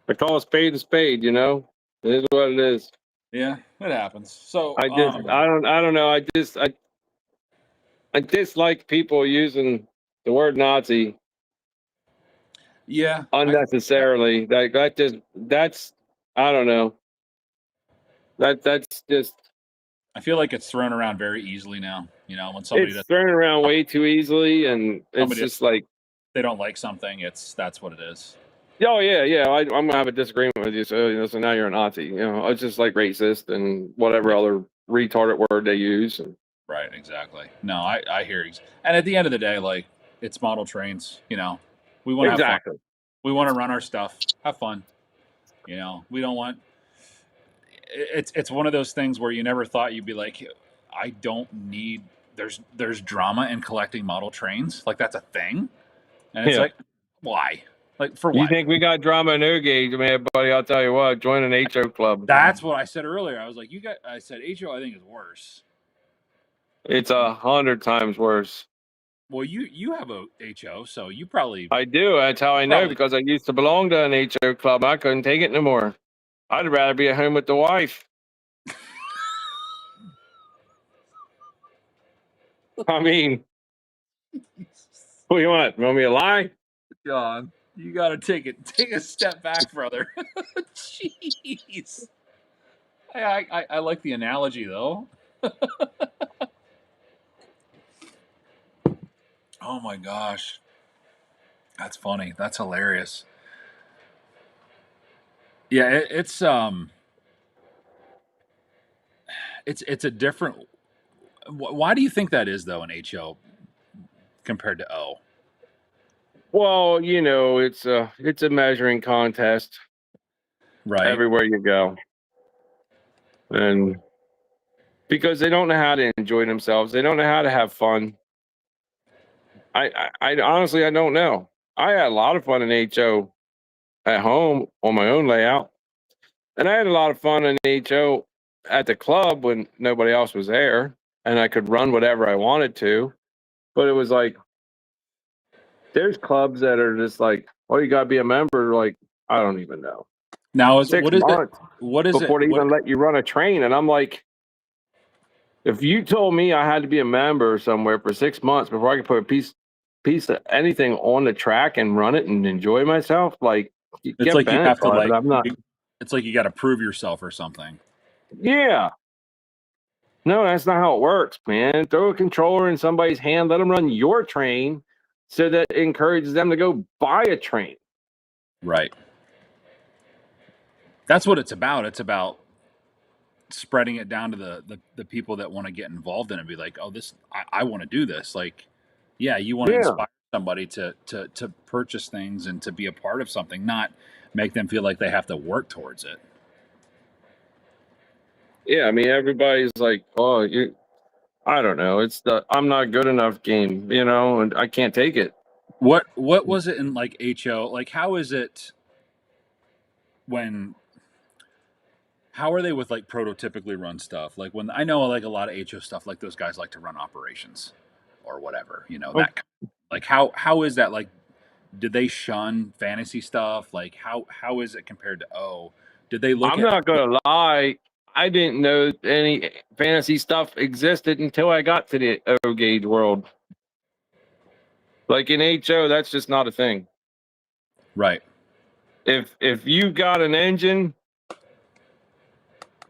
I call a spade, you know? It is what it is. Yeah, it happens. So, I don't know. I dislike people using the word Nazi yeah, unnecessarily. That's I don't know. That's just I feel like it's thrown around very easily now. You know, when somebody it's thrown around way too easily, and it's somebody just like, they don't like something, that's what it is. oh yeah. I'm gonna have a disagreement with you, so now you're a Nazi. You know, it's just like racist and whatever other retarded word they use. And, Right, exactly. No, I hear you. And at the end of the day, like, it's model trains. You know, we want to have fun. exactly. We want to run our stuff, have fun. You know, we don't want. It's one of those things where you never thought you'd be like, I don't need. There's drama in collecting model trains, like that's a thing, and it's Yeah. like, why? Like for You what? think we got drama in no gauge, man, buddy? I'll tell you what. Join an HO club. That's what I said earlier. I was like, I said HO, I think is worse. It's 100 times worse. Well, you have a HO, so you probably I do. That's how I know, probably because I used to belong to an HO club. I couldn't take it no more. I'd rather be at home with the wife. I mean, what do you want? Want me to lie? John, you got to take a step back, brother. Jeez. I like the analogy though. Oh my gosh, that's funny. That's hilarious. Yeah, it's a different. Why do you think that is though in HO compared to O? Well, you know, it's a measuring contest Right. everywhere you go, and because they don't know how to enjoy themselves, they don't know how to have fun. I honestly I don't know. I had a lot of fun in HO at home on my own layout, and I had a lot of fun in HO at the club when nobody else was there, and I could run whatever I wanted to. But it was like there's clubs that are just like, oh, you got to be a member. Like, I don't even know. Now, is Six what is it? months What is it? before they What? even let you run a train. And I'm like, if you told me I had to be a member somewhere for 6 months before I could put a piece of anything on the track and run it and enjoy myself, like, you It's get like you have bent, to but I'm not. It's like you got to prove yourself or something. Yeah. No, that's not how it works, man. Throw a controller in somebody's hand, let them run your train so that it encourages them to go buy a train. Right. That's what it's about. It's about spreading it down to the people that want to get involved in it and be like, oh, this I want to do this. Like, yeah, you want to Yeah. inspire somebody to purchase things and to be a part of something, not make them feel like they have to work towards it. Yeah. I mean, everybody's like, oh, I don't know. It's the I'm not good enough game, you know, and I can't take it. What was it in like HO? Like, how is it when how are they with like prototypically run stuff? Like when I know like a lot of HO stuff, like those guys like to run operations or whatever, you know, Oh, that like how is that like did they shun fantasy stuff? Like how is it compared to O? Did they look I'm at not gonna lie. I didn't know any fantasy stuff existed until I got to the O gauge world. Like in HO, that's just not a thing. right? If you got an engine,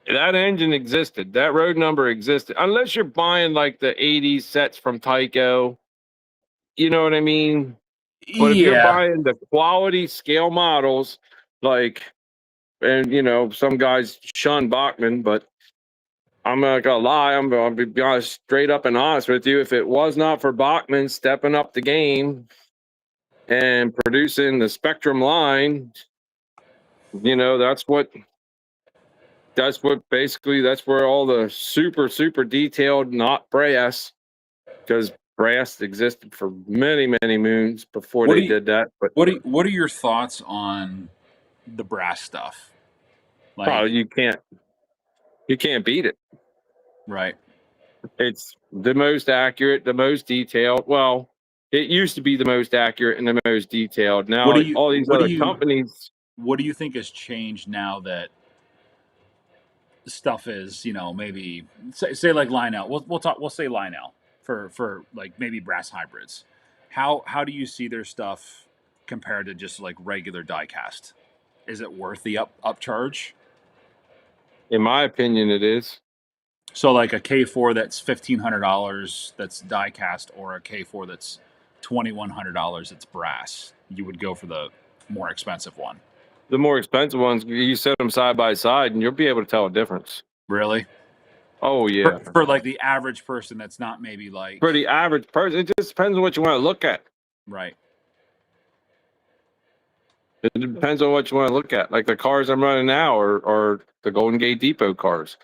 that engine existed. That road number existed. Unless you're buying like the 80s sets from Tyco, you know what I mean? But if you're Yeah. buying the quality scale models, like, and you know, some guys shun Bachman, but I'm not gonna lie, I'm gonna be honest, straight up and honest with you. If it was not for Bachman stepping up the game and producing the Spectrum line, you know, that's where all the super detailed, not brass, because brass existed for many moons before What do they you did that. But what are your thoughts on the brass stuff? oh, Like you can't beat it. right. It's the most accurate, the most detailed. Well, it used to be the most accurate and the most detailed. What Now do you all these what do other you companies. what do you think has changed now that stuff is, maybe say like Lionel. We'll say Lionel for like maybe brass hybrids. How do you see their stuff compared to just like regular die cast? Is it worth the upcharge? In my opinion, it is. So like a K4 that's $1,500 that's die cast, or a K4 that's $2,100 that's brass, you would go for the more expensive one. The more expensive ones, you set them side by side, and you'll be able to tell a difference. Really? Oh yeah. For like the average person that's not maybe like For the average person, it just depends on what you want to look at. right. It depends on what you want to look at. Like the cars I'm running now are the Golden Gate Depot cars.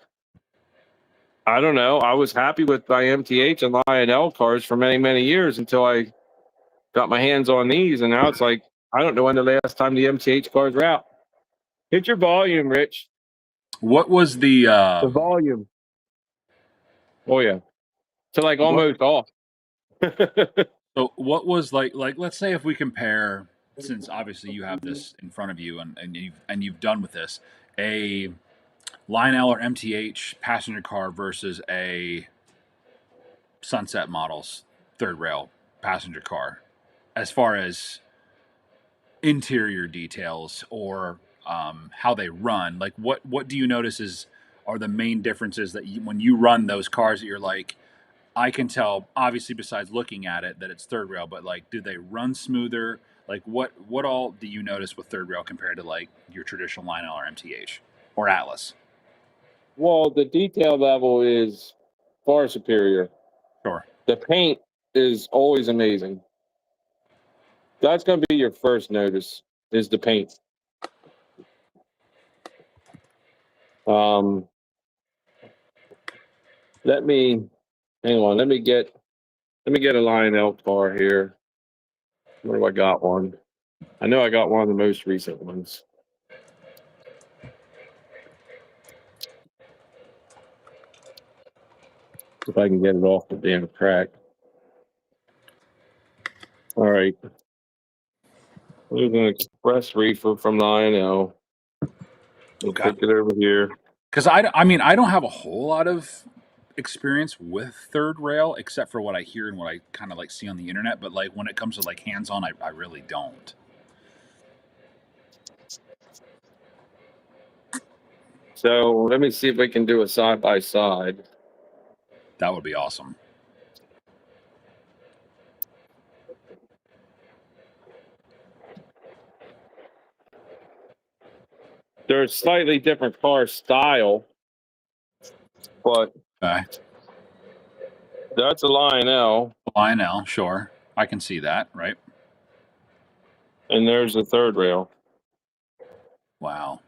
I don't know. I was happy with my MTH and Lionel cars for many, many years until I got my hands on these. And now it's like, I don't know when the last time the MTH cars were out. Hit your volume, Rich. What was the The volume. Oh, yeah. So like what almost off. so what was like let's say if we compare, since obviously you have this in front of you and you've done with this, a Lionel or MTH passenger car versus a Sunset Models third rail passenger car, as far as interior details or how they run. Like what do you notice are the main differences that when you run those cars that you're like, I can tell, obviously, besides looking at it, that it's third rail, but like, do they run smoother? Like, what all do you notice with third rail compared to like your traditional Lionel or MTH or Atlas? Well, the detail level is far superior. Sure. The paint is always amazing. That's going to be your first notice is the paint. Um, let me hang on. Let me get a Lionel car here. Where do I got one? I know I got one of the most recent ones. If I can get it off the damn track. All right. There's an express reefer from Lionel. We'll Okay. take it over here. Because I mean, I don't have a whole lot of experience with third rail except for what I hear and what I kind of like see on the internet. But like when it comes to like hands on, I really don't. So let me see if we can do a side by side. That would be awesome. They're a slightly different car style, but Okay. that's a Lionel, Lionel, sure, I can see that. Right. and there's a third rail. Wow.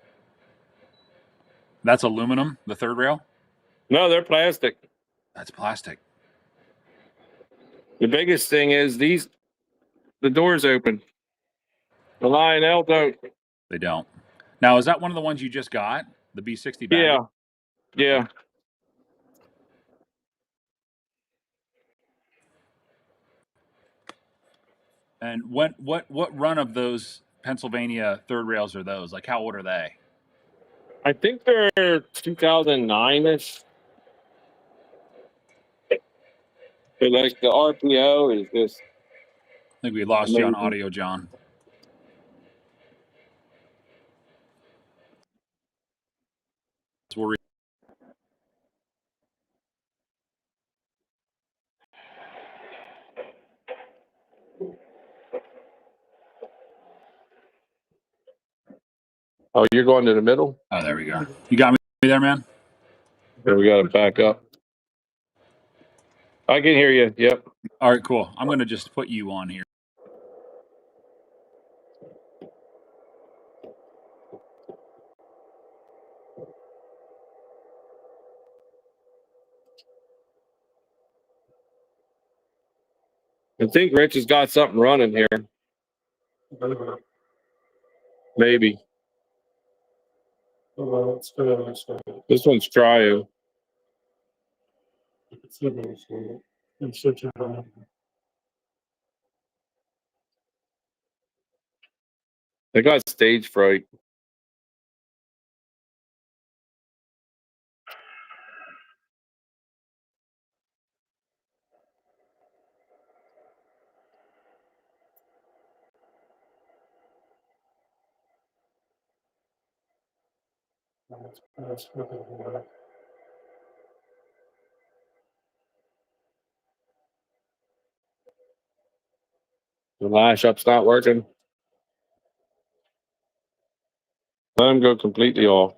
That's aluminum. The third rail. No, they're plastic. That's plastic. The biggest thing is the doors open. The Lionel don't. They don't. Now, is that one of the ones you just got? The B60 bag? Yeah, yeah. And what run of those Pennsylvania third rails are those? Like, how old are they? I think they're 2009ish. But like the RPO is just I think we lost you on amazing. audio, John. Oh, you're going to the middle? Oh, there we go. You got me there, man? Here we got to back up. I can hear you. Yep. All right, cool. I'm going to just put you on here. I think Rich has got something running here. Maybe. This one's Trio. They got stage fright. The lash up's not working. Let him go completely off.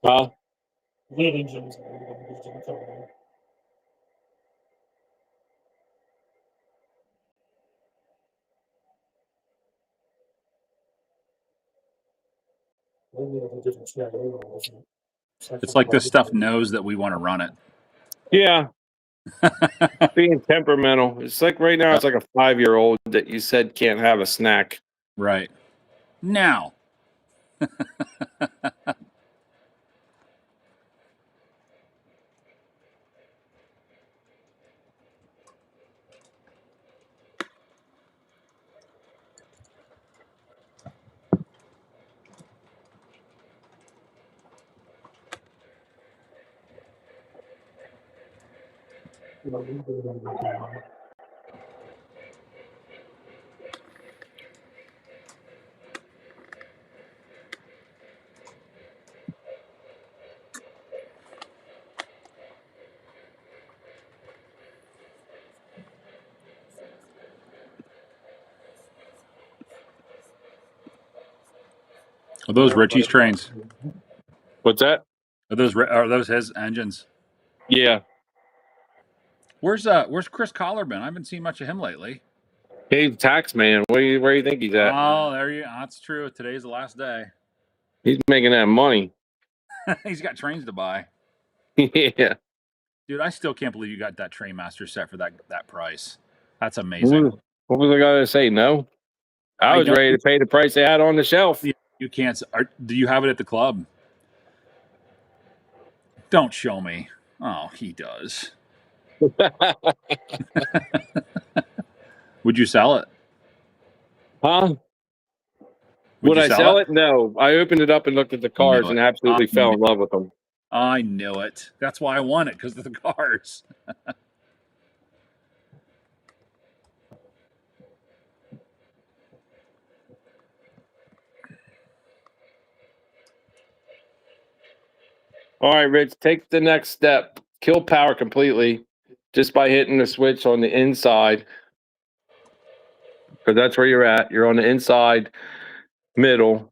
Huh? It's like this stuff knows that we want to run it. Yeah, being temperamental. It's like right now, it's like a 5-year-old that you said can't have a snack. Right. Now. Are those Richie's trains? What's that? Are those his engines? Yeah. Where's Chris Collar been? I haven't seen much of him lately. He's tax man. Where do you think he's at? Oh, there you. That's true. Today's the last day. He's making that money. He's got trains to buy. Yeah. Dude, I still can't believe you got that Trainmaster set for that price. That's amazing. What was I gonna say? No, I was ready to pay the price they had on the shelf. You can't. Do you have it at the club? Don't show me. Oh, he does. Would you sell it? Huh? Would I sell it? No. I opened it up and looked at the cars and absolutely fell in love with them. I knew it. That's why I won it, because of the cars. All right, Rich, take the next step. Kill power completely just by hitting the switch on the inside. Because that's where you're at. You're on the inside middle.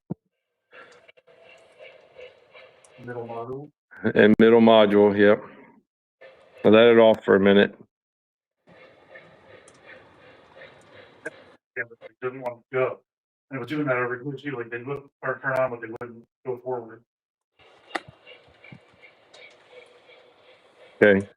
Middle module. And middle module, yep. I'll let it off for a minute. Yeah, but they didn't want to go. And it was doing that every too. Like they look or turn on, but they wouldn't go forward. Okay.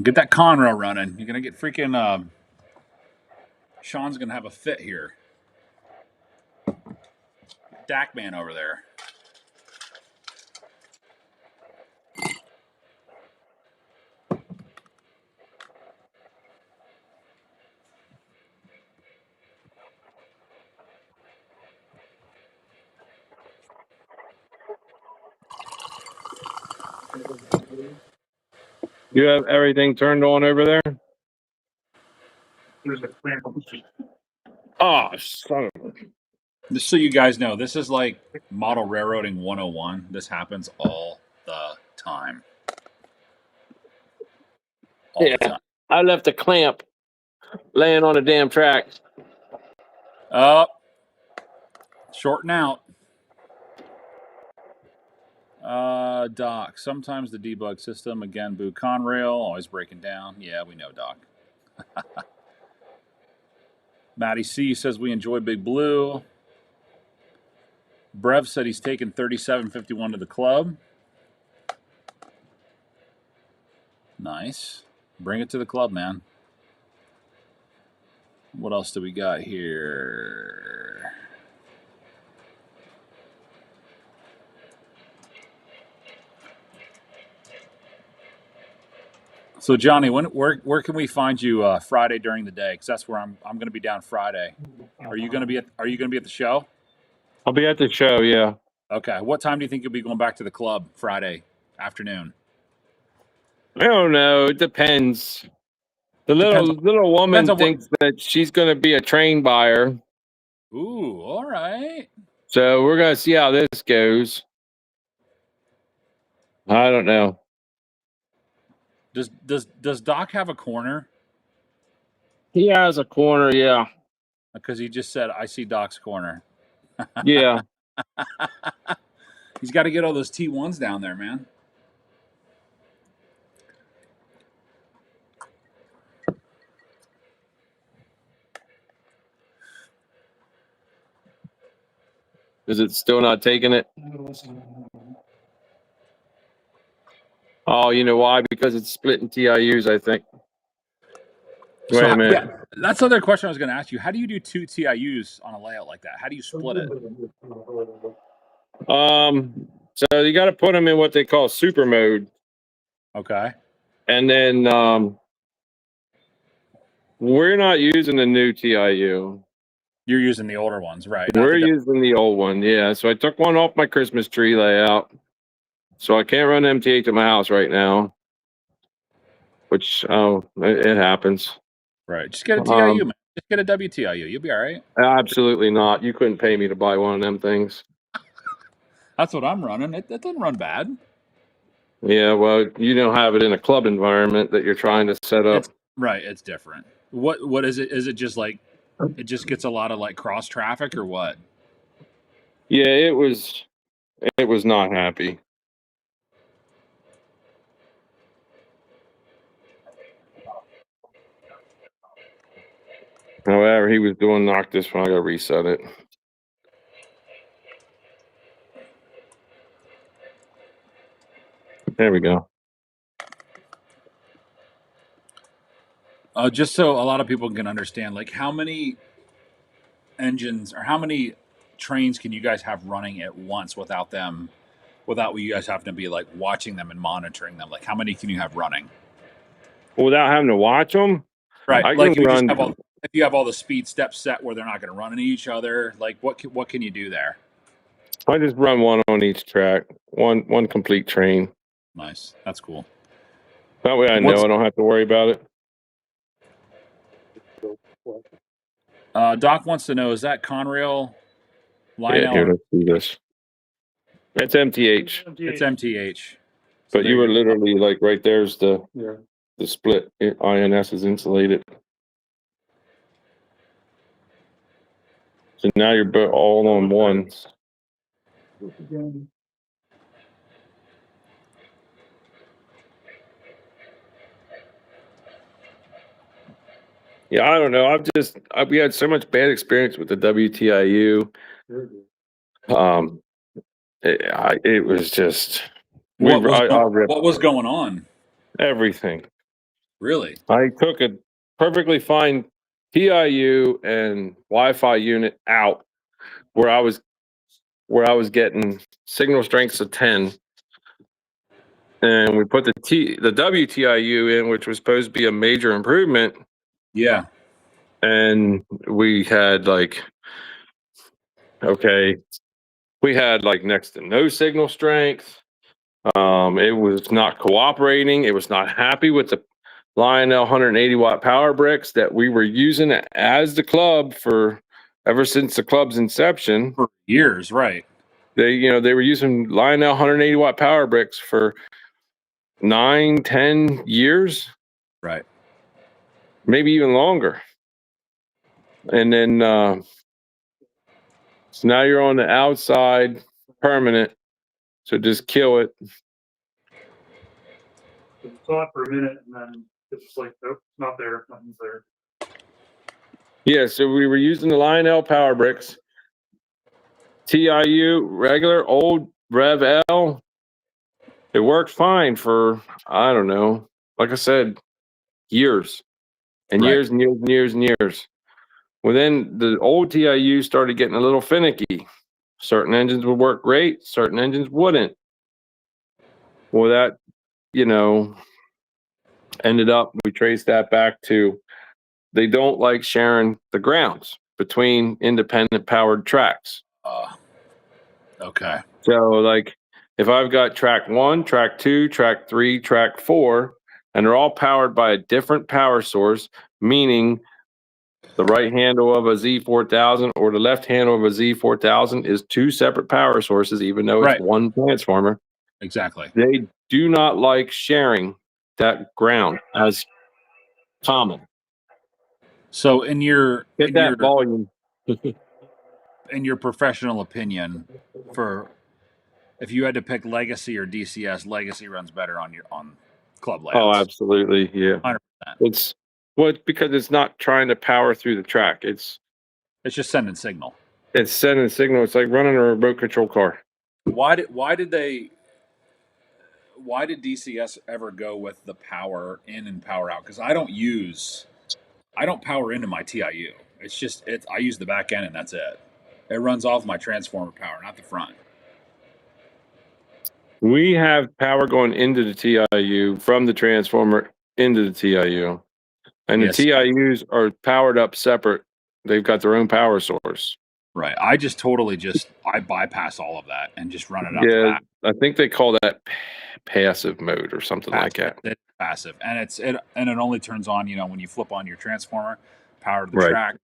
Get that Conrail running. You're gonna get freaking. Sean's gonna have a fit here. Dak man over there. You have everything turned on over there? There's a clamp. Oh, son of a... Just so you guys know, this is like model railroading 101. This happens all the time. all the time. I left a clamp laying on a damn track. Up, shorten out. Doc. Sometimes the debug system, again, boo Conrail, always breaking down. Yeah, we know, Doc. Matty C says we enjoy Big Blue. Brev said he's taking 3751 to the club. Nice. Bring it to the club, man. What else do we got here? So Johnny, where can we find you Friday during the day? Because that's where I'm going to be down Friday. Are you going to be at the show? I'll be at the show. Yeah. Okay. What time do you think you'll be going back to the club Friday afternoon? I don't know. It depends. The Depends little woman on what- thinks that she's going to be a train buyer. Ooh, all right. So we're going to see how this goes. I don't know. Does Doc have a corner? He has a corner. Yeah. Because he just said, I see Doc's corner. Yeah. He's got to get all those T1s down there, man. Is it still not taking it? Oh, you know why? Because it's splitting TIUs, I think. Wait a minute. Yeah, that's the other question I was going to ask you. How do you do two TIUs on a layout like that? How do you split it? So you got to put them in what they call super mode. Okay. And then we're not using the new TIU. You're using the older ones, right? We're using the old one, yeah. So I took one off my Christmas tree layout. So I can't run MTH at my house right now. Which, it happens. Right. Just get a TIU, man. Just get a WTIU. You'll be all right. Absolutely not. You couldn't pay me to buy one of them things. That's what I'm running. It doesn't run bad. Yeah, well, you don't have it in a club environment that you're trying to set up. It's different. What is it? Is it just like it just gets a lot of like cross traffic or what? Yeah, it was not happy. However, he was doing knock this one. I gotta reset it. There we go. Just so a lot of people can understand, like how many engines or how many trains can you guys have running at once without you guys having to be like watching them and monitoring them? Like how many can you have running? Without having to watch them? Right. I Like can run. if you have all the speed steps set where they're not going to run into each other, like what can you do there? I just run one on each track, one complete train. Nice. That's cool. That way I know I don't have to worry about it. Doc wants to know, is that Conrail Lionel? Yeah, here, let's do this. It's MTH. It's MTH. But you were literally like right there's the split. INS is insulated. So now you're all on one. Yeah, I don't know. We had so much bad experience with the WTIU. It was just what was going on? Everything. Really? I took a perfectly fine TIU and Wi-Fi unit out where I was getting signal strengths of 10. And we put the WTIU in, which was supposed to be a major improvement. Yeah. And we had like next to no signal strength. It was not cooperating. It was not happy with the Lionel 180 watt power bricks that we were using as the club ever since the club's inception. For years, right. They were using Lionel 180 watt power bricks for 9-10 years. Right. maybe even longer. And then so now you're on the outside permanent. So just kill it. It's hot for a minute and then it's just like, nope, not there, nothing's there. Yeah, so we were using the Lionel Power Bricks. TIU, regular old Rev L. It worked fine for, I don't know, like I said, years and Right. years and years and years and years. Well, then the old TIU started getting a little finicky. Certain engines would work great, certain engines wouldn't. Well, that, ended up, we traced that back to they don't like sharing the grounds between independent powered tracks. Okay. So, like, if I've got track 1, track 2, track 3, track 4, and they're all powered by a different power source, meaning the right handle of a Z4000 or the left handle of a Z4000 is 2 separate power sources, even though it's Right. one transformer. Exactly. They do not like sharing that ground as common. So in your Get that volume. in your professional opinion, for if you had to pick Legacy or DCS, Legacy runs better on club layouts. Oh, absolutely, yeah. 100%. It's because it's not trying to power through the track. It's just sending signal. It's sending a signal. It's like running a remote control car. Why did DCS ever go with the power in and power out? Because I don't power into my TIU. I use the back end and that's it. It runs off my transformer power, not the front. We have power going into the TIU from the transformer into the TIU. And Yes. the TIUs are powered up separate. They've got their own power source. Right. I bypass all of that and just run it out the Yeah, back. I think they call that passive mode or something like that. It's passive, and it only turns on when you flip on your transformer, power to the Right. track.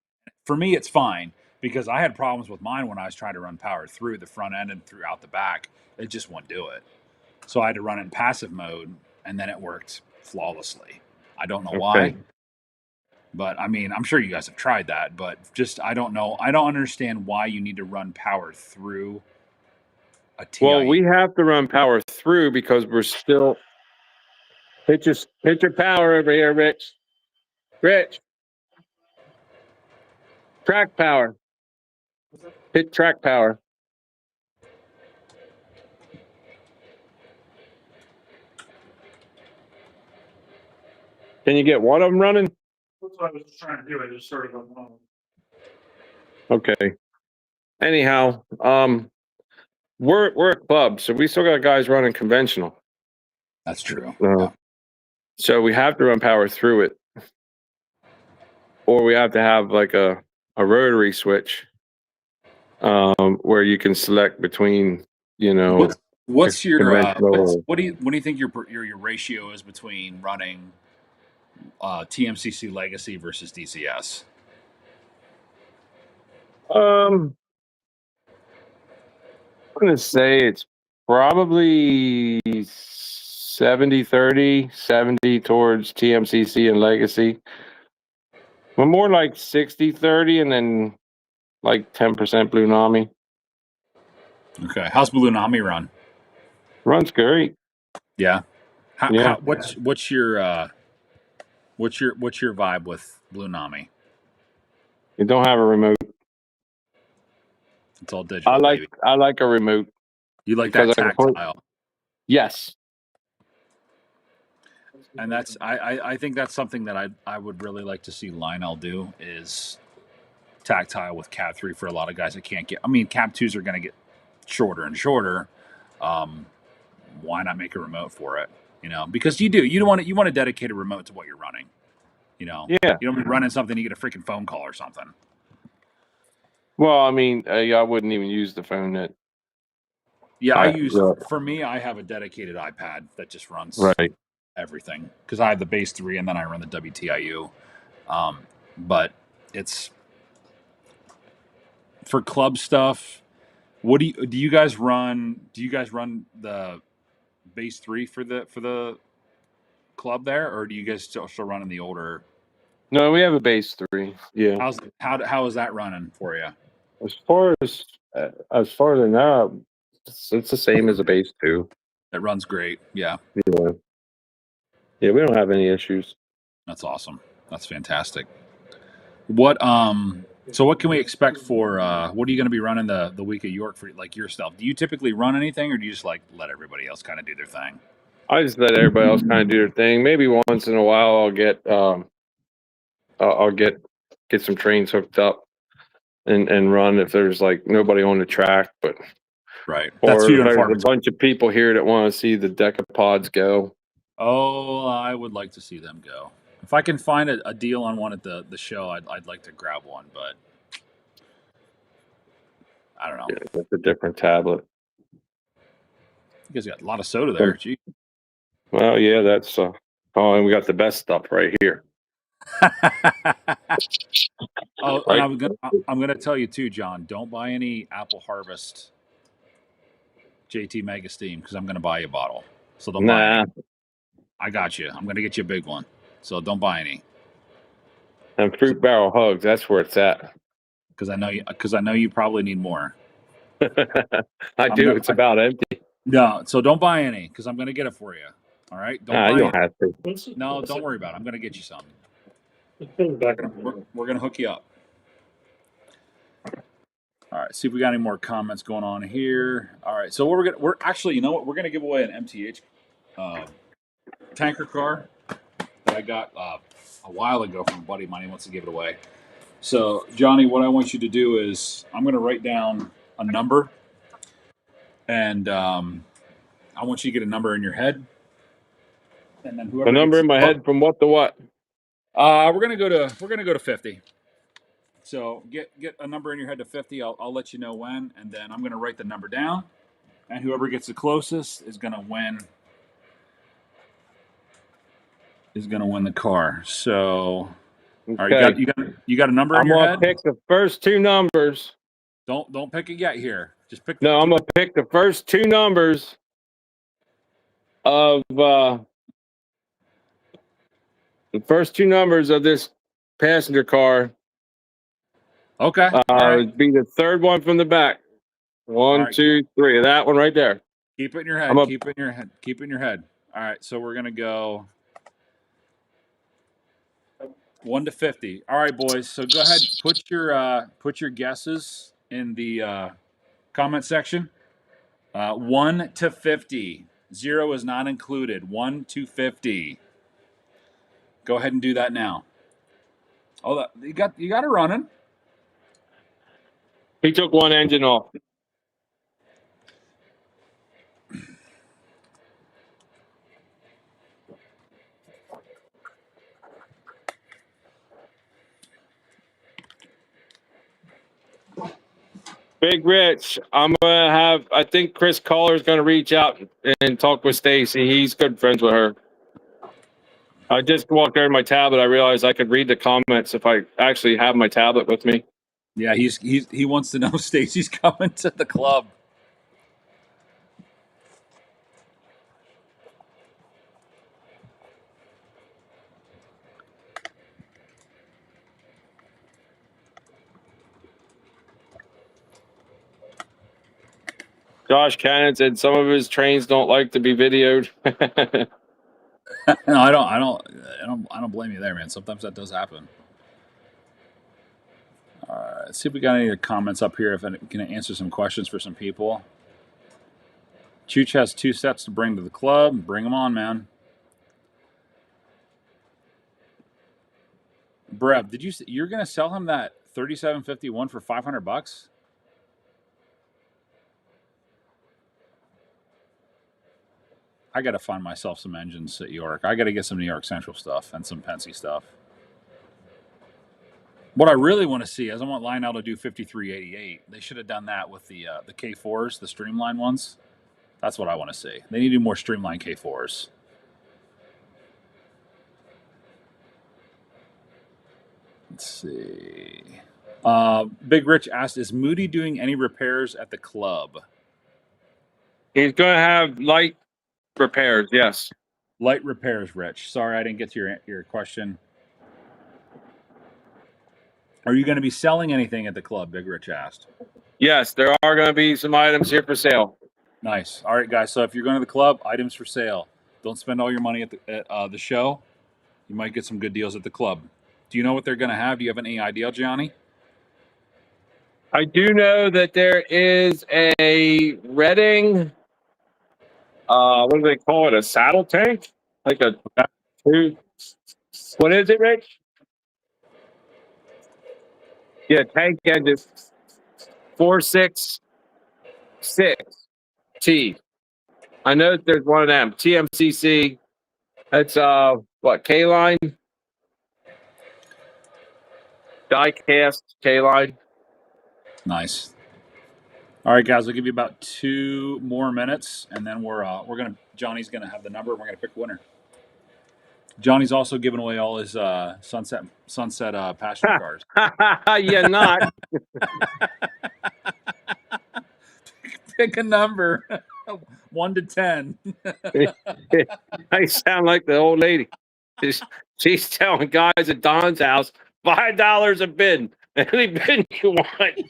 For me, it's fine because I had problems with mine when I was trying to run power through the front end and throughout the back. It just wouldn't do it, so I had to run it in passive mode, and then it worked flawlessly. I don't know why, but I mean, I'm sure you guys have tried that, but just I don't know. I don't understand why you need to run power through a TIU. Well, we have to run power through because we're still hit your power over here, Rich. Rich. Track power. Hit track power. Can you get one of them running? That's what I was trying to do. I just started on one. Okay. Anyhow, we're a club, so we still got guys running conventional. That's true. Yeah. So we have to run power through it, or we have to have like a rotary switch, where you can select between, What's your conventional. what do you think your ratio is between running TMCC Legacy versus DCS? I'm gonna say it's probably 70-30, 70 towards TMCC and Legacy. But more like 60-30 and then like 10% Blue Nami. Okay, how's Blue Nami run? Runs great. Yeah. Yeah. What's your vibe with Blue Nami? You don't have a remote. It's all digital. Baby. I like a remote. You like that tactile? Yes. And that's I think that's something that I would really like to see Lionel do is tactile with Cat 3 for a lot of guys that can't get. I mean, Cat 2s are going to get shorter and shorter. Why not make a remote for it? Because you want a dedicated remote to what you're running. Yeah. You don't be running something, you get a freaking phone call or something. Well, I mean, I wouldn't even use the phone net. Yeah, for me, I have a dedicated iPad that just runs everything because I have the base 3 and then I run the WTIU. But it's for club stuff. What do you guys run? Do you guys run the base 3 for the club there, or do you guys still running the older? No, we have a base 3. Yeah. How is that running for you? As far as I know, it's the same as a base 2. It runs great. Yeah. Yeah, we don't have any issues. That's awesome. That's fantastic. What so what can we expect for what are you going to be running the week of York for, like, yourself? Do you typically run anything, or do you just like let everybody else kind of do their thing? I just let everybody else kind of do their thing. Maybe once in a while I'll get some trains hooked up and run if there's like nobody on the track, but Right. That's or few if and there's far a bunch of people here that want to see the decapods go. Oh, I would like to see them go. If I can find a deal on one at the show, I'd like to grab one, but I don't know. Yeah, that's a different tablet. You guys got a lot of soda there. Gee. Well, yeah, that's and we got the best stuff right here. Oh, Right? and I'm gonna tell you too, John. Don't buy any Apple Harvest JT Mega Steam because I'm gonna buy you a bottle. So don't buy any. I got you. I'm gonna get you a big one. So don't buy any. And Fruit Barrel Hugs, that's where it's at. Because I know you probably need more. I do. It's about empty. No, so don't buy any because I'm gonna get it for you. All right? Don't buy you don't it. have to. No, don't worry about it. I'm gonna get you some. We're We're gonna hook you up. All right, see if we got any more comments going on here. All right, so we're actually, you know what, we're gonna give away an MTH tanker car that I got a while ago from a buddy of mine. He wants to give it away. So Johnny, what I want you to do is I'm gonna write down a number, and I want you to get a number in your head, and then whoever The number in my head from what to what? we're gonna go to 50. So get a number in your head to 50. I'll let you know when, and then I'm gonna write the number down, and whoever gets the closest is gonna win. Is gonna win the car. So, Okay. all right, you got a number in your head. I'm gonna pick the first 2 numbers. Don't pick it yet. Here, just pick. No, I'm gonna pick the first 2 numbers of the first 2 numbers of this passenger car. Okay. All right. It'd be the third one from the back. 1, right. 2, 3. That one right there. Keep it in your head. Keep it in your head. Keep it in your head. All right. So we're gonna go 1 to 50. All right, boys. So go ahead. Put your guesses in the comment section. 1 to 50. 0 is not included. 1 to 50. Go ahead and do that now. Oh, you got it running. He took one engine off. Big Rich, I think Chris Coller's gonna reach out and talk with Stacy. He's good friends with her. I just walked over my tablet. I realized I could read the comments if I actually have my tablet with me. Yeah, he wants to know Stacy's coming to the club. Josh Cannon said some of his trains don't like to be videoed. No, I don't blame you there, man. Sometimes that does happen. All right, let's see if we got any comments up here. If I can answer some questions for some people. Chooch has 2 sets to bring to the club. Bring them on, man. Brev, you're gonna sell him that 3751 for $500? I got to find myself some engines at York. I got to get some New York Central stuff and some Penske stuff. What I really want to see is I want Lionel to do 5388. They should have done that with the K4s, the streamline ones. That's what I want to see. They need to do more streamline K4s. Let's see. Big Rich asked, is Moody doing any repairs at the club? He's gonna have light repairs, yes. Light repairs, Rich. Sorry, I didn't get to your question. Are you going to be selling anything at the club? Big Rich asked. Yes, there are going to be some items here for sale. Nice. All right, guys. So if you're going to the club, items for sale. Don't spend all your money at the show. You might get some good deals at the club. Do you know what they're going to have? Do you have any idea, Johnny? I do know that there is a Reading. What do they call it? A saddle tank? Like a two. What is it, Rich? Yeah, tank engine 466T. I know that there's one of them. TMCC. That's what, K-line? Die cast K-line. Nice. All right, guys. I'll give you about 2 more minutes, and then Johnny's gonna have the number, and we're gonna pick a winner. Johnny's also giving away all his sunset passenger cars. Yeah, not. Pick a number, 1 to 10. I sound like the old lady. She's telling guys at Don's house, $5 a bid. Any bid you want.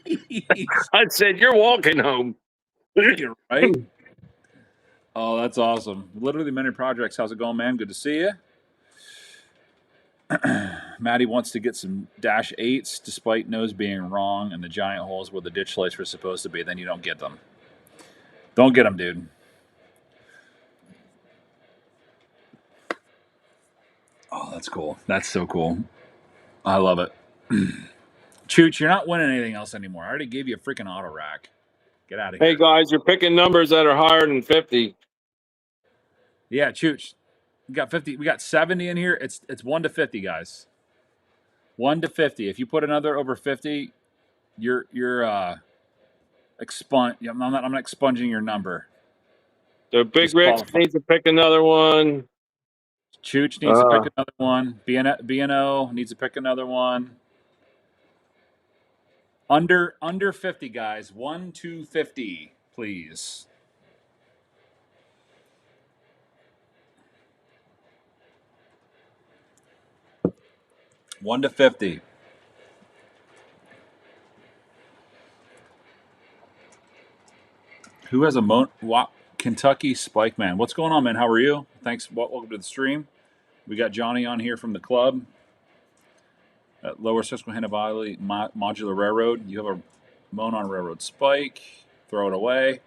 I said, you're walking home. You're right. Oh, that's awesome. Literally Many Projects. How's it going, man? Good to see you. Maddie wants to get some dash 8s despite nose being wrong and the giant holes where the ditch lights were supposed to be. Then you don't get them. Don't get them, dude. Oh, that's cool. That's so cool. I love it. Chooch, you're not winning anything else anymore. I already gave you a freaking auto rack. Get out of here. Hey, guys, you're picking numbers that are higher than 50. Yeah, Chooch. We got 50. We got 70 in here. It's 1 to 50, guys. 1 to 50. If you put another over 50, you're I'm not expunging your number. So Big Rich needs to pick another one. Chooch needs to pick another one. BNO needs to pick another one. Under 50, guys. 1 to 50, please. One to 50. Who has a Kentucky Spike Man? What's going on, man? How are you? Thanks. Welcome to the stream. We got Johnny on here from the club at Lower Susquehanna Valley Modular Railroad. You have a Monon Railroad Spike. Throw it away.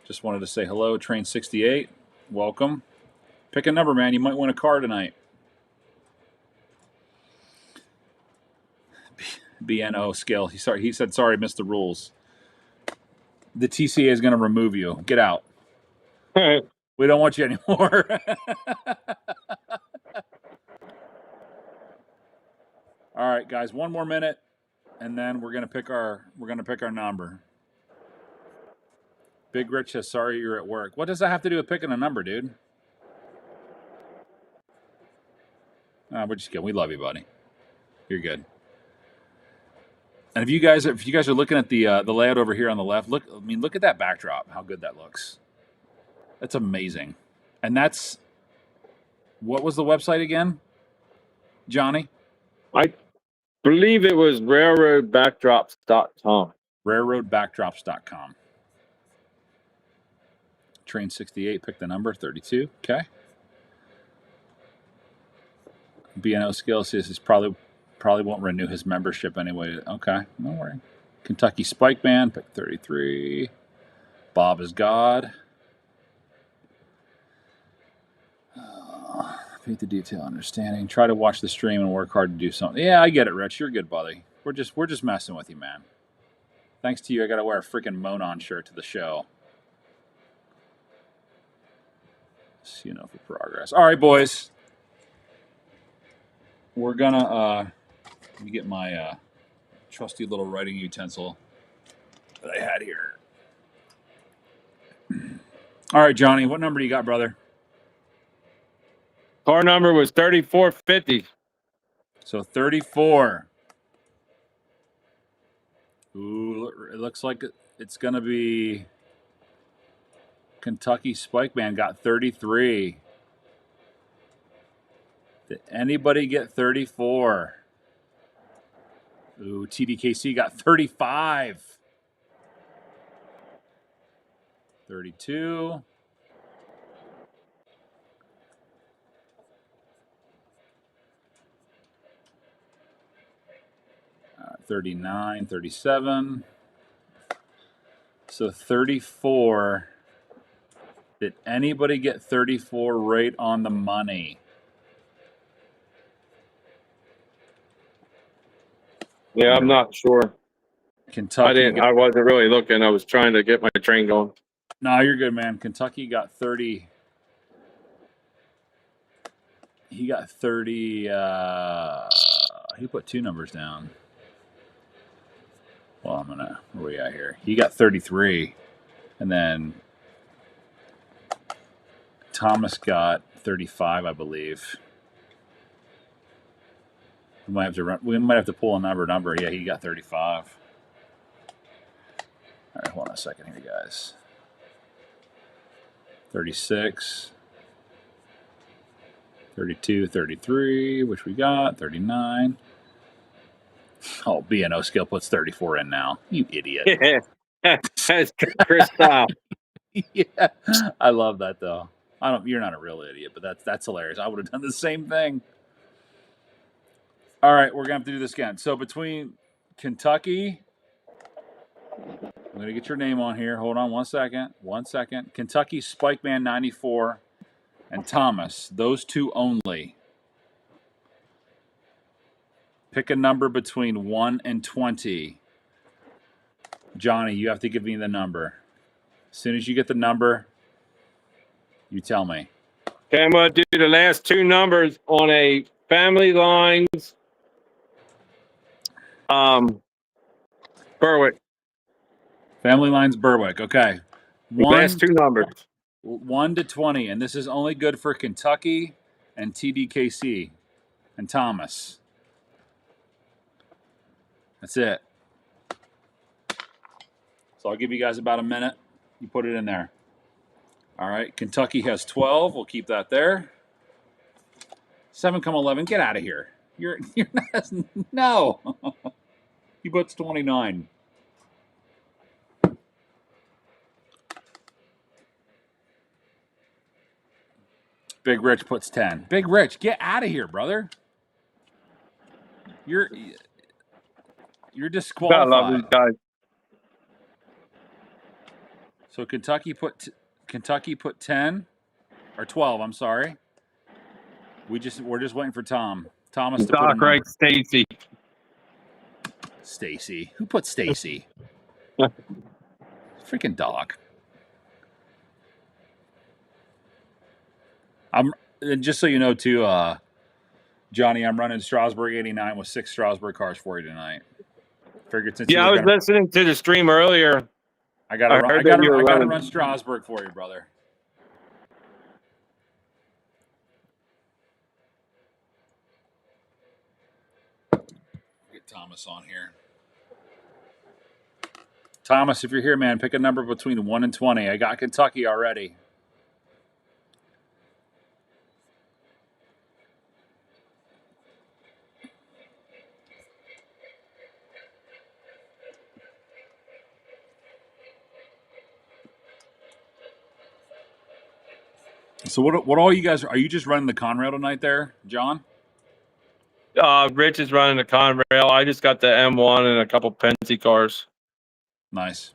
Just wanted to say hello, Train 68. Welcome. Pick a number, man. You might win a car tonight. BNO skill. He said sorry, missed the rules. The TCA is going to remove you. Get out. We don't want you anymore. All right, guys, 1 more minute, and then we're gonna pick our number. Big Rich says sorry you're at work. What does that have to do with picking a number, dude? We're just kidding. We love you, buddy. You're good. And if you guys are looking at the layout over here on the left, look at that backdrop. How good that looks. That's amazing. And that's what was the website again, Johnny? I believe it was railroadbackdrops.com. Railroadbackdrops.com. Train 68, pick the number 32. Okay. BNO Skills says he's probably won't renew his membership anyway. Okay, no worry. Kentucky Spike Man, pick 33. Bob is God. Paint the detail, understanding. Try to watch the stream and work hard to do something. Yeah, I get it, Rich. You're good, buddy. We're just messing with you, man. Thanks to you, I got to wear a freaking Monon shirt to the show. See enough for progress. All right, boys. We're gonna let me get my trusty little writing utensil that I had here. All right, Johnny, what number do you got, brother? Car number was 3450. So 34. Ooh, it looks like it's gonna be Kentucky Spike Man got 33. Did anybody get 34? Ooh, TDKC got 35. 32. 39, 37. So 34. Did anybody get 34 right on the money? Yeah, I'm not sure. Kentucky. I wasn't really looking. I was trying to get my train going. No, you're good, man. Kentucky got 30. He got 30. He put two numbers down. Well, where we at here? He got 33. And then Thomas got 35, I believe. We might have to pull a number. Yeah, he got 35. All right, hold on a second here, guys. 36. 32, 33, which we got. 39. Oh, BNO Skill puts 34 in now. You idiot. Yeah, that's Chris style. Yeah, I love that though. You're not a real idiot, but that's hilarious. I would have done the same thing. All right, we're gonna have to do this again. So between Kentucky, I'm gonna get your name on here. Hold on 1 second. 1 second. Kentucky Spikeman 94 and Thomas, those two only. Pick a number between 1 and 20. Johnny, you have to give me the number. As soon as you get the number, you tell me. Okay, I'm going to do the last two numbers on a Family Lines Berwick. Family Lines Berwick. Okay. Last two numbers. 1 to 20, and this is only good for Kentucky and TDKC and Thomas. That's it. So I'll give you guys about a minute. You put it in there. All right. Kentucky has 12. We'll keep that there. 7, 11. Get out of here. You're not. No. He puts 29. Big Rich puts 10. Big Rich, get out of here, brother. You're disqualified. I love these guys. So Kentucky put 10 or 12. I'm sorry. We're just waiting for Thomas to put a number. Right, Stacy. Stacy. Who put Stacy? Freaking Doc. And just so you know too, Johnny, I'm running Strasburg 89 with 6 Strasburg cars for you tonight. Figured since I was listening to the stream earlier. I gotta run Strasburg for you, brother. Get Thomas on here. Thomas, if you're here, man, pick a number between 1 and 20. I got Kentucky already. So what all you guys are you just running the Conrail tonight there, John? Rich is running the Conrail. I just got the M1 and a couple Penske cars. Nice.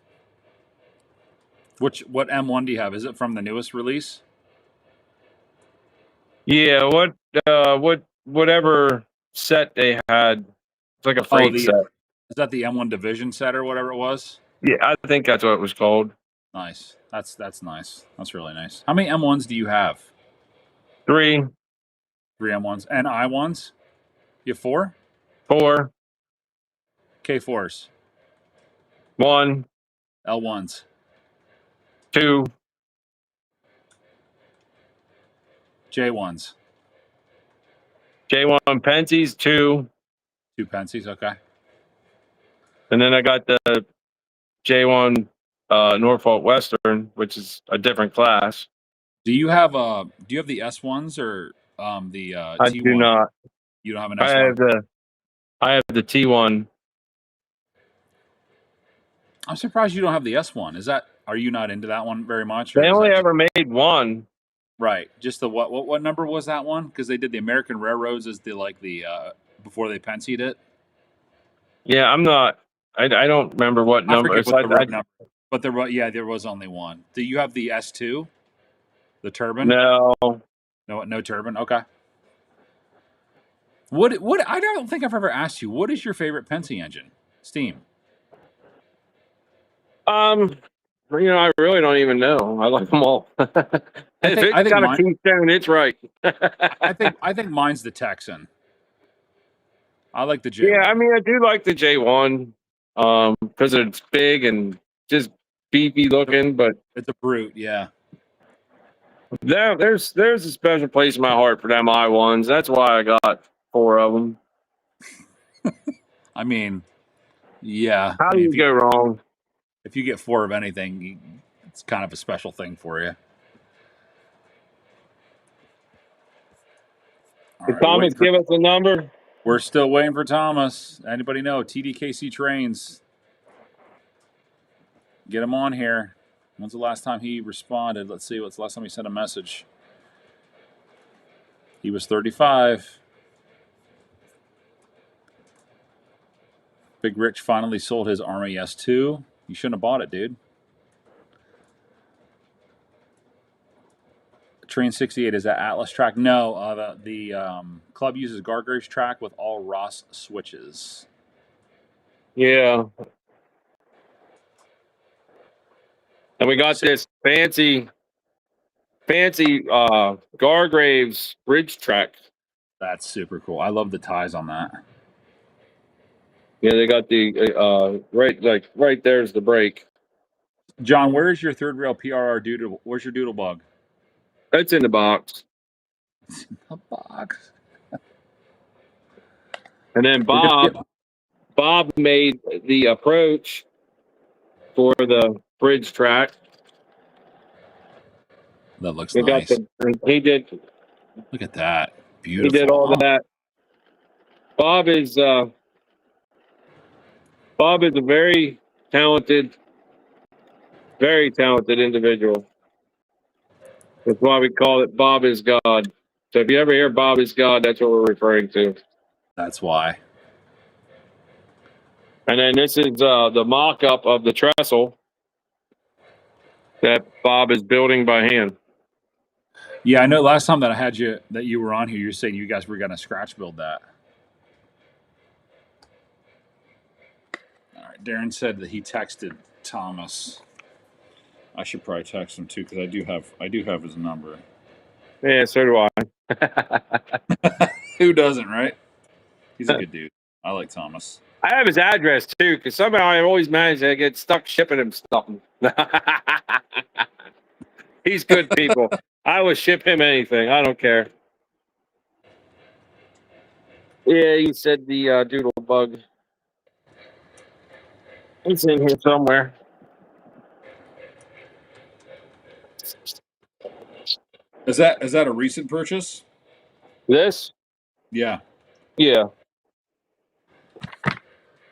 What M1 do you have? Is it from the newest release? Yeah, whatever set they had. It's like a freight set. Is that the M1 Division set or whatever it was? Yeah, I think that's what it was called. Nice. That's nice. That's really nice. How many M1s do you have? 3. 3 M1s. And I1s? You have 4? 4. K4s? 1. L1s? 2. J1s? J1 Penske's 2. 2 Penskes, okay. And then I got the J1 Norfolk Western, which is a different class. Do you have the S1s or the I T1? do not. You don't have an I S1? have the T1. I'm surprised you don't have the S1. Are you not into that one very much, or They is only that ever made one. right? Just the what number was that one? Because they did the American Railroads as the before they Pensied it. Yeah, I'm not. I don't remember what I number. forget It's what like the road number, but there was only one. Do you have the S2, the turbine? no. No turbine. Okay. What? I don't think I've ever asked you. What is your favorite Pensi engine? Steam. I really don't even know. I like them all. If I it's think got a mine. keystone, it's right. I think mine's the Texan. I like the Yeah, I J1. mean, I do like the J1, because it's big and just beefy looking. But It's a brute. Yeah. there's a special place in my heart for them I1s. That's why I got 4 of them. I mean, yeah. How I do mean, you go wrong? if you get 4 of anything, it's kind of a special thing for you. All Did right, Thomas give us a number? we're still waiting for Thomas. Anybody know TDKC Trains? Get him on here. When's the last time he responded? Let's see. What's the last time he sent a message? He was 35. Big Rich finally sold his Army S2. You shouldn't have bought it, dude. Train 68 is that Atlas track? No, the club uses Gargraves track with all Ross switches. Yeah. And we got this fancy Gargraves bridge track. That's super cool. I love the ties on that. Yeah, they got the right there's the brake. John, where's your third rail PRR doodle? Where's your doodle bug? It's in the box. A box. And then We're gonna get. Bob made the approach for the bridge track. That looks He got nice. he did Look at that. he did Beautiful. all Oh, that. Bob is a very talented individual. That's why we call it Bob is God. So if you ever hear Bob is God, that's what we're referring to. that's why. And then this is the mock-up of the trestle that Bob is building by hand. Yeah, I know. Last time that you were on here, you were saying you guys were gonna scratch build that. All right. Darren said that he texted Thomas. I should probably text him too because I do have his number. Yeah, so do I. Who doesn't, right? He's a good dude. I like Thomas. I have his address too, because somehow I always manage to get stuck shipping him stuff. He's good people. I will ship him anything. I don't care. Yeah, he said the doodle bug. It's in here somewhere. Is that a recent purchase? This? Yeah. Yeah.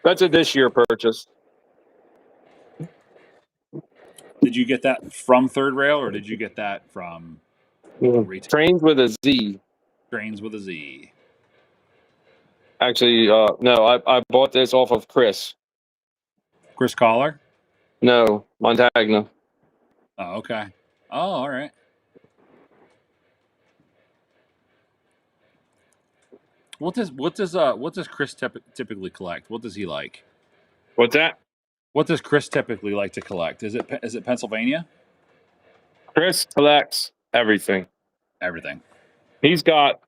That's a this year purchase. Did you get that from Third Rail or did you get that from retail? Trains with a Z. Trains with a Z. Actually, no, I bought this off of Chris. Chris Collar? No, Montagna. Oh, okay. Oh, all right. What does Chris typically collect? What does he like? What's that? What does Chris typically like to collect? Is it Pennsylvania? Chris collects everything. Everything. He's got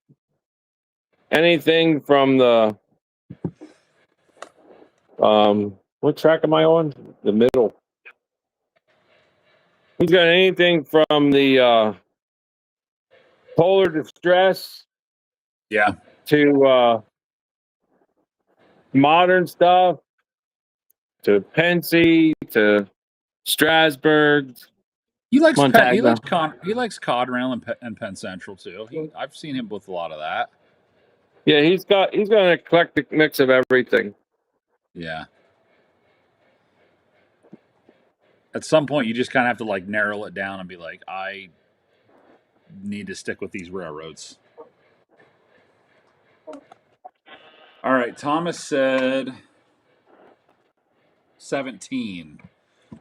anything from the what track am I on? The middle. He's got anything from the Polar Distress Yeah. to modern stuff to Pensy to Strasburg, He likes Montagna. he likes Cod Rail and Penn Central too. I've seen him with a lot of that. Yeah, he's got an eclectic mix of everything. Yeah. At some point, you just kind of have to like narrow it down and be like, I need to stick with these railroads. All right, Thomas said 17.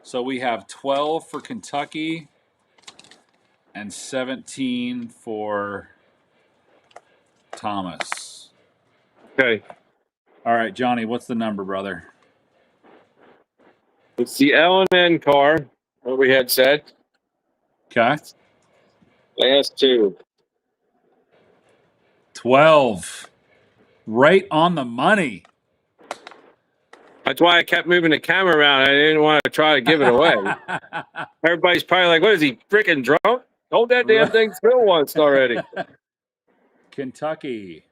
So we have 12 for Kentucky and 17 for Thomas. Okay. All right, Johnny, what's the number, brother? It's the L&N car, what we had said. Okay. Last two. 12. Right on the money. That's why I kept moving the camera around. I didn't want to try to give it away. Everybody's probably like, what is he, freaking drunk? Hold that damn thing still once already. Kentucky,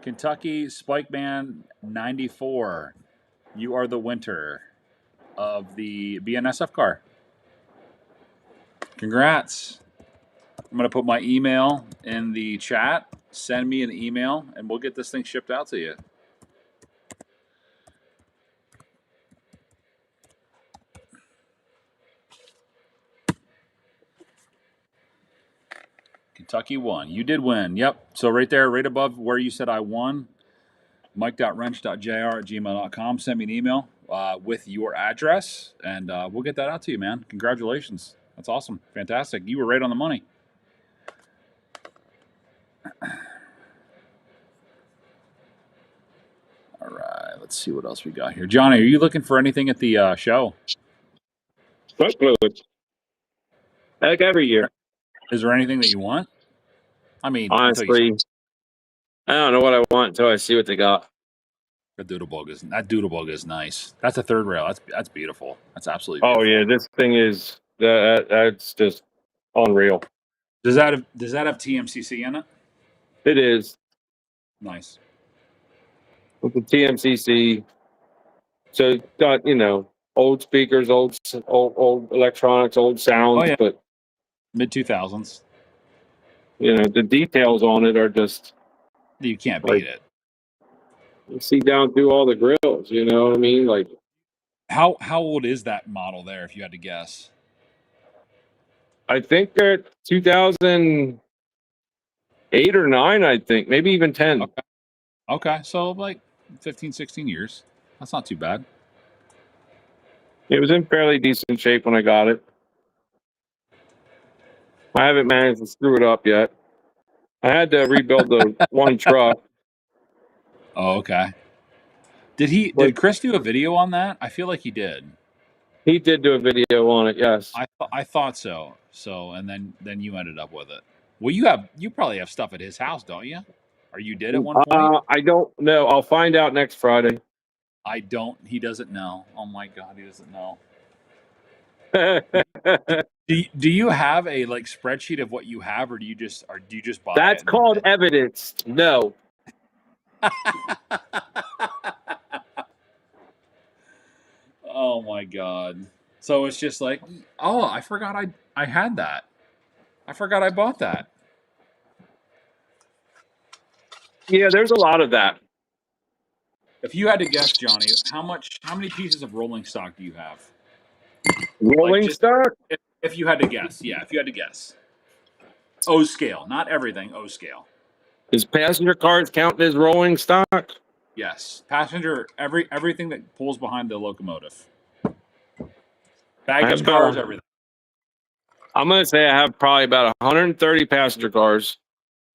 Spikeman 94. You are the winner of the BNSF car. Congrats. I'm going to put my email in the chat. Send me an email, and we'll get this thing shipped out to you. Kentucky won. You did win. Yep. So right there, right above where you said I won, mike.wrench.jr@gmail.com. Send me an email with your address, and we'll get that out to you, man. Congratulations. That's awesome. Fantastic. You were right on the money. All right. Let's see what else we got here. Johnny, are you looking for anything at the show? Smoke fluid. Like every year. Is there anything that you want? I mean, Honestly, I don't know what I want until I see what they got. that doodlebug is nice. That's a third rail. That's beautiful. That's absolutely beautiful. Oh yeah, this thing is that's just unreal. Does that have TMCC in it? It is. Nice. With the TMCC, so it's got old speakers, old electronics, old sounds, but mid 2000s. The details on it are just You can't beat it. You see down through all the grills. You know what I mean? Like, how old is that model there? If you had to guess, I think they're 2008 or 9. I think maybe even 10. Okay, so like 15, 16 years. That's not too bad. It was in fairly decent shape when I got it. I haven't managed to screw it up yet. I had to rebuild the one truck. Oh, okay. Did Chris do a video on that? I feel like he did. He did do a video on it, yes. I thought so. So, and then you ended up with it. Well, you probably have stuff at his house, don't you? Or you did at one point? I don't know. I'll find out next Friday. I don't. He doesn't know. Oh my God, he doesn't know. Do you have a spreadsheet of what you have, or do you just buy That's it? That's called evidence. No. Oh my God. So it's just like, oh, I forgot I had that. I forgot I bought that. Yeah, there's a lot of that. If you had to guess, Johnny, how many pieces of rolling stock do you have? Rolling stock? If you had to guess, yeah, if you had to guess. O scale, not everything, O scale. Is passenger cars counting as rolling stock? Yes. Passenger, everything that pulls behind the locomotive. Baggage cars, everything. I'm going to say I have probably about 130 passenger cars.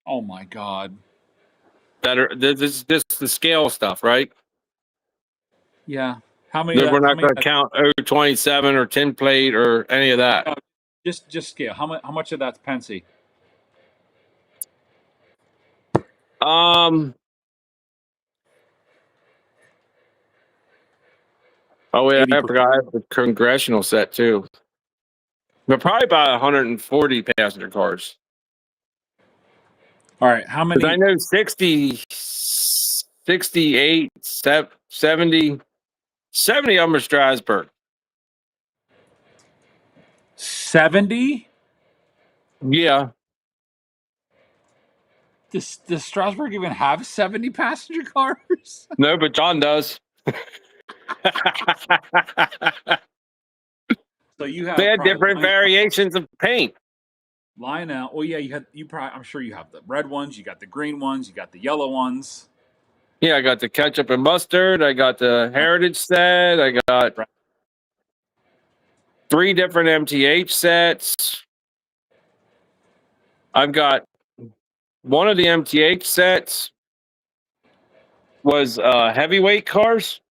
Oh my God. This is just the scale stuff, right? Yeah. How many? We're not going to count 027 or 10 plate or any of that. No, just scale. How much of that's Pensy? Oh wait, 80%. I forgot I have the congressional set too. But probably about 140 passenger cars. All right, how many? I know 60, 68, 70 of them are Strasburg. 70? Yeah. Does Strasbourg even have 70 passenger cars? No, but John does. So you They have had probably different variations of paint. Lionel. Well, yeah, I'm sure you have the red ones, you got the green ones, you got the yellow ones. Yeah, I got the ketchup and mustard. I got the heritage set. I got Right. 3 different MTH sets. I've got one of the MTH sets was heavyweight cars.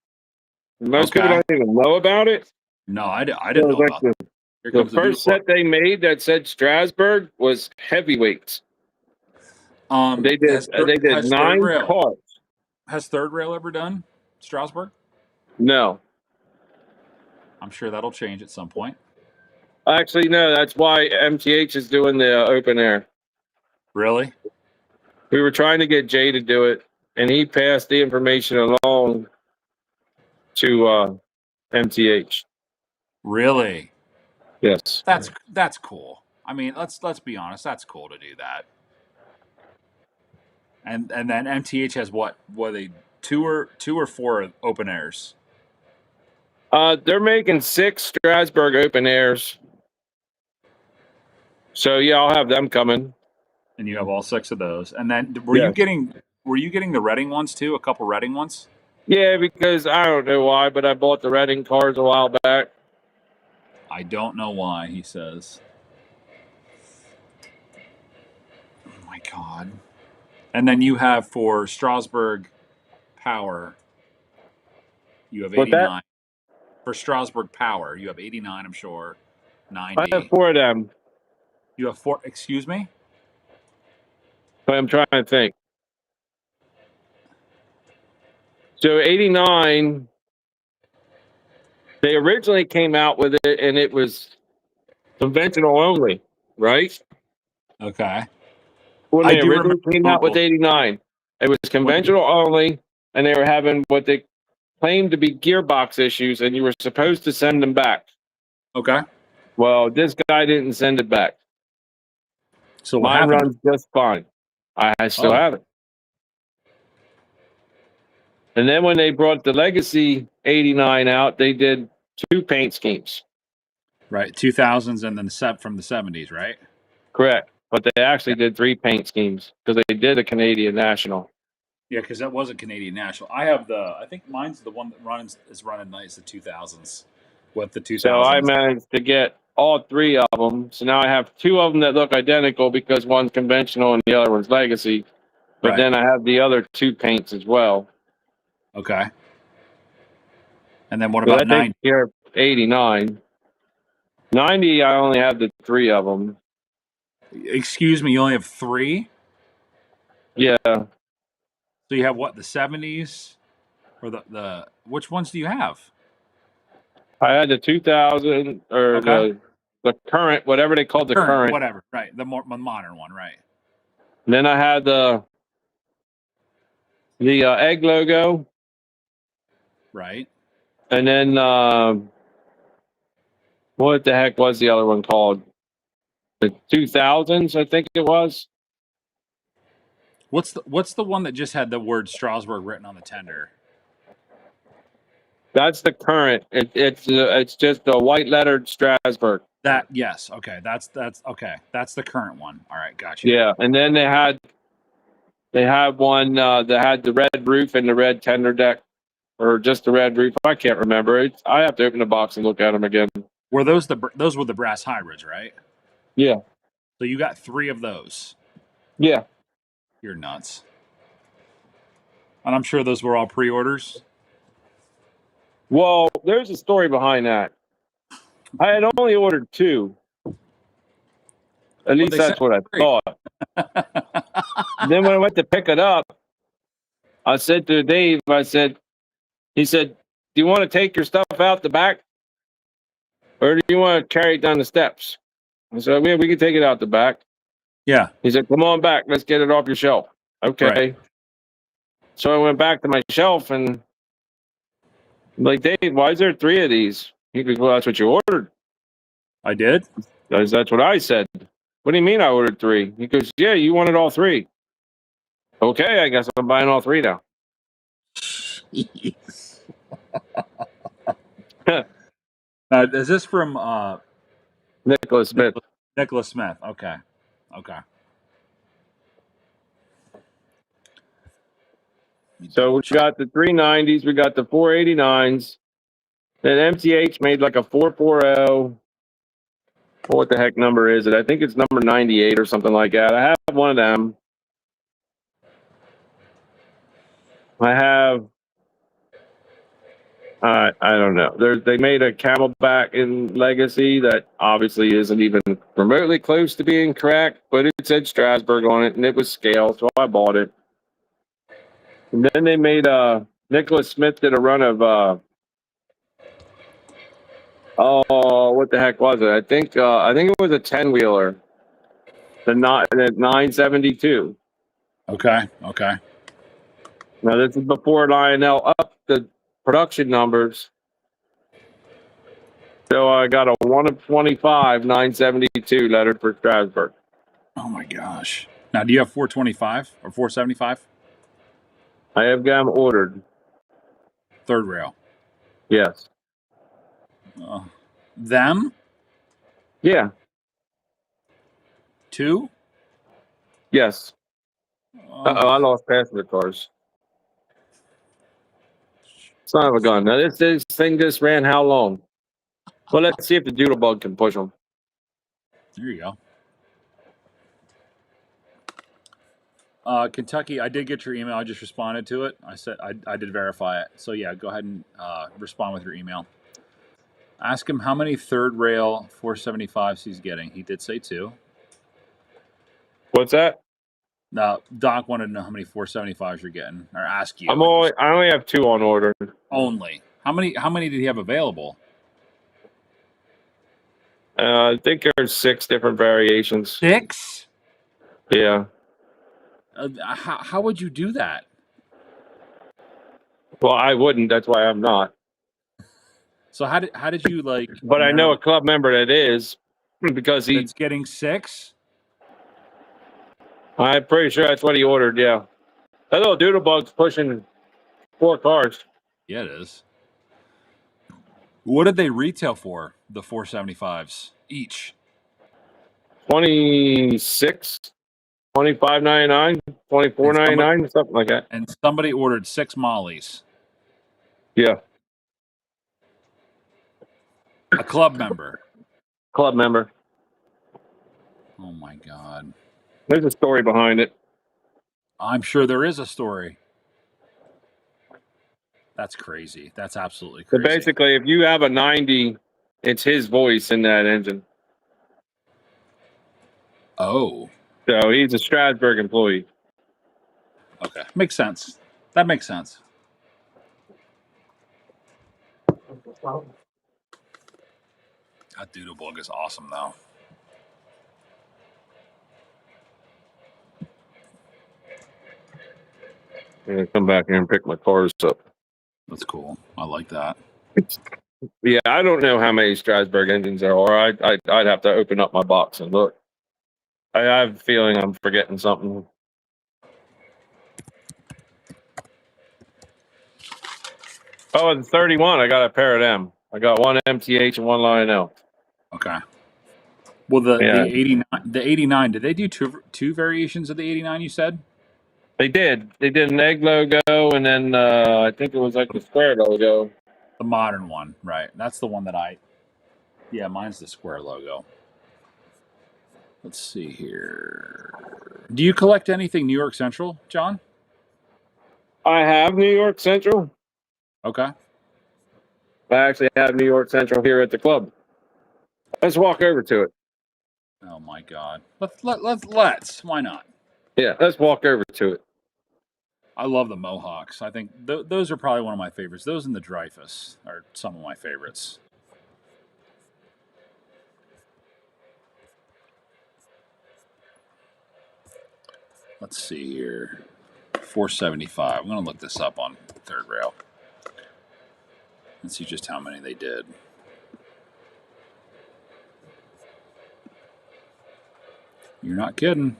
Most people Okay. don't even know about it. No, I So didn't know like about that. Here the comes the new first look. set they made that said Strasbourg was heavyweights. They did Has third 9 rail cars. has third rail ever done Strasbourg? No. I'm sure that'll change at some point. Actually, no, that's why MTH is doing the open air. Really? We were trying to get Jay to do it, and he passed the information along to MTH. Really? Yes. That's cool. I mean, let's be honest. That's cool to do that. And then MTH has what? What are they 2 or 4 open airs? They're making 6 Strasbourg open airs. So yeah, I'll have them coming. And you have all 6 of those. And then were Yeah. you getting the Reading ones too? A couple Reading ones? Yeah, because I don't know why, but I bought the Reading cars a while back. I don't know why, he says. Oh my god. And then you have for Strasbourg Power, you have But that 89. For Strasbourg Power, you have 89, I'm sure. I have 90. 4 of them, You have 4, excuse me? but I'm trying to think. So 89, they originally came out with it, and it was conventional only, right? Okay. When I they do remember originally came out with Uncle. 89, it was When, conventional only, and they were having what they claimed to be gearbox issues, and you were supposed to send them back. okay. Well, this guy didn't send it back. So what Mine happened? runs just fine. I still Oh, have it. And then when they brought the Legacy 89 out, they did 2 paint schemes. right. 2000s and then from the 70s, right? Correct. But they Yeah. actually did 3 paint schemes because they did a Canadian National. Yeah, because that was a Canadian National. I think mine's the one that is running nice, the 2000s. With the So I 2000s. managed to get all 3 of them. So now I have 2 of them that look identical because one's conventional and the other one's Legacy. But Right. then I have the other 2 paints as well. Okay. And then what So about that takes 90? care of 89. 90, I only have the 3 of them. Excuse me, you only have 3? Yeah. So you have what, the 70s? Or the which ones do you have? I had the 2000 or Okay. the current, whatever they called the Current, current. whatever. Right. The more modern one, right. And then I had the egg logo, Right. and then what the heck was the other one called? The 2000s, I think it was. What's the one that just had the word Strasbourg written on the tender? That's the current. It's just a white lettered Strasbourg. That yes, okay. That's okay. That's the current one. All right, gotcha. Yeah, and then they had one that had the red roof and the red tender deck, or just the red roof. I can't remember. I have to open the box and look at them again. Were those were the brass hybrids, right? Yeah, So you got 3 of those. yeah. You're nuts. And I'm sure those were all pre-orders. Well, there's a story behind that. I had only ordered 2. At But least they sent that's what I 3. thought. Then when I went to pick it up, I said to Dave, he said, "Do you want to take your stuff out the back, or do you want to carry it down the steps?" I said, "We can take it out the back." Yeah. He said, "Come on back. Let's get it off your shelf." Right. Okay. So I went back to my shelf and I'm like, "Dave, why is there 3 of these?" He goes, "Well, that's what you ordered." I did? That's what I said. What do you mean I ordered 3? He goes, yeah, you wanted all 3. Okay, I guess I'm buying all 3 now. Jeez. Is this from Nicholas Smith. Nicholas Smith? Okay. Okay. So we got the 390s, we got the 489s. Then MTH made like a 440. What the heck number is it? I think it's number 98 or something like that. I have one of them. I have, I don't know. They made a Camelback in Legacy that obviously isn't even remotely close to being correct, but it said Strasbourg on it and it was scale, so I bought it. And then they made Nicholas Smith did a run of what the heck was it? I think it was a 10-wheeler. The 972. Okay. Okay. Now this is before Lionel upped the production numbers. So I got a 1 of 25, 972 lettered for Strasbourg. Oh my gosh. Now, do you have 425 or 475? I have them ordered. Third rail. Yes. Them? Yeah. 2? Yes. I lost passenger cars. Son of a gun. Now this thing just ran how long? Well, let's see if the Doodlebug can push them. There you go. Kentucky, I did get your email. I just responded to it. I said I did verify it. So yeah, go ahead and respond with your email. Ask him how many third rail 475s he's getting. He did say 2. What's that? Now, Doc wanted to know how many 475s you're getting, or ask you. I only have 2 on order. Only. How many did he have available? I think there's 6 different variations. 6? Yeah. How would you do that? Well, I wouldn't. That's why I'm not. So how did you like? But I know a club member that is because That's getting 6. I'm pretty sure that's what he ordered. Yeah, that little Doodlebug's pushing 4 cars. Yeah, it is. What did they retail for the 475s each? 26, 25.99, 24.99, something like that. And somebody ordered 6 mollies. Yeah, A club member. club member. Oh my God. There's a story behind it. I'm sure there is a story. That's crazy. That's absolutely So crazy. basically, if you have a 90, it's his voice in that engine. Oh. So he's a Strasbourg employee. Okay. Makes sense. That makes sense. That Doodlebug is awesome, though. I'm gonna come back here and pick my cars up. That's cool. I like that. Yeah, I don't know how many Strasbourg engines there are. I'd have to open up my box and look. I have a feeling I'm forgetting something. Oh, it's 31. I got a pair of them. I got one MTH and one Lionel. Okay. Well, the 89. Did they do two variations of the 89? You said They did. They did an egg logo, and then I think it was like the square logo. the modern one, right? That's the one that I. Yeah, mine's the square logo. Let's see here. Do you collect anything New York Central, John? I have New York Central. Okay. I actually have New York Central here at the club. Let's walk over to it. Oh my God. Let's. Why not? Yeah, let's walk over to it. I love the Mohawks. I think those are probably one of my favorites. Those and the Dreyfus are some of my favorites. Let's see here. 475. I'm going to look this up on third rail and see just how many they did. You're not kidding.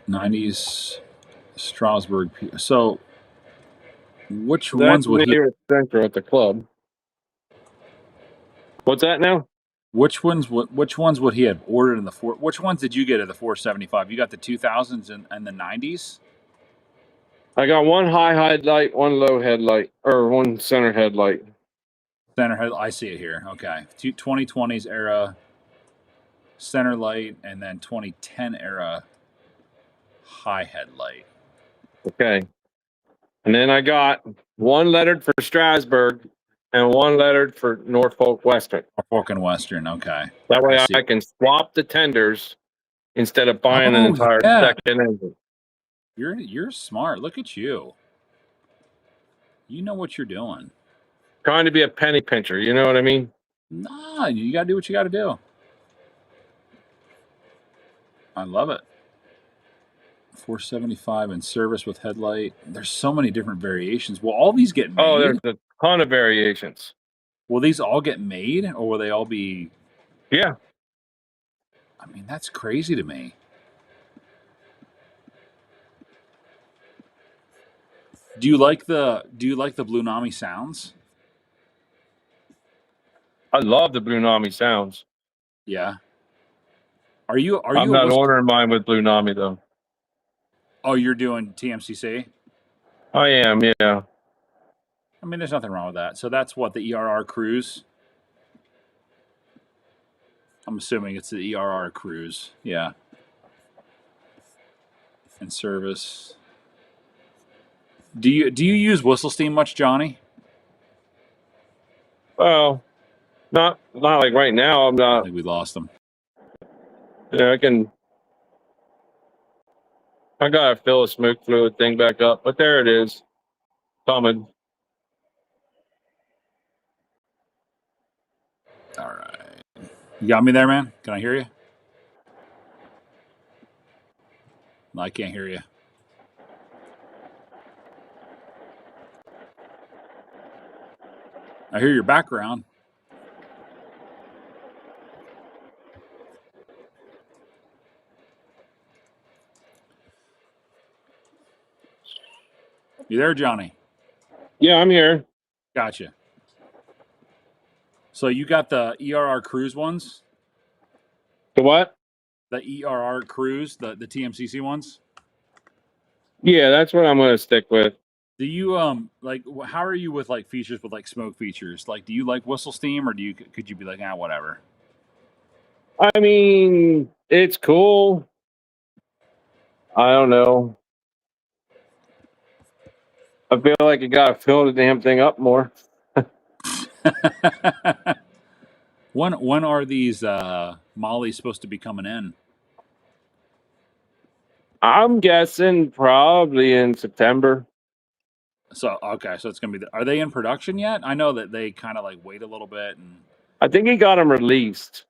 '90s Strasbourg. So, which That's ones would he? near center at the club. What's that now? Which ones would he have ordered in the four? Which ones did you get at the 475? You got the 2000s and the '90s. I got one high headlight, one low headlight, or one center headlight. Center head. I see it here. Okay, 2020s era center light, and then 2010 era high headlight. Okay. And then I got one lettered for Strasbourg and one lettered for Norfolk Western. Norfolk and Western. Okay. That way see. I can swap the tenders instead of buying an entire second engine. You're smart. Look at you. You know what you're doing. Trying to be a penny pincher, you know what I mean? Nah, you gotta do what you gotta do. I love it. 475 in service with headlight. There's so many different variations. Will all these get made? Oh, there's a ton of variations. Will these all get made, or will they all be? Yeah. I mean, that's crazy to me. Do you like the Blue Nami sounds? I love the Blue Nami sounds. Yeah. Are you? I'm not ordering mine with Blue Nami though. Oh, you're doing TMCC? I am, yeah. I mean, there's nothing wrong with that. So that's what, the ERR Cruise? I'm assuming it's the ERR Cruise. Yeah. In service. Do you use whistle steam much, Johnny? Well, not like right now. I'm not. I think we lost them. Yeah, I gotta fill a smoke fluid thing back up, but there it is. Coming. All right. You got me there, man? Can I hear you? No, I can't hear you. I hear your background. You there, Johnny? Yeah, I'm here. Gotcha. So you got the ERR Cruise ones? The what? The ERR Cruise, the TMCC ones? Yeah, that's what I'm gonna stick with. Do you like, how are you with like features with like smoke features? Like, do you like whistle steam, or could you be like, whatever? I mean, it's cool. I don't know. I feel like you gotta fill the damn thing up more. When are these mollies supposed to be coming in? I'm guessing probably in September. So okay, so it's gonna be. Are they in production yet? I know that they kind of like wait a little bit, and I think he got them released,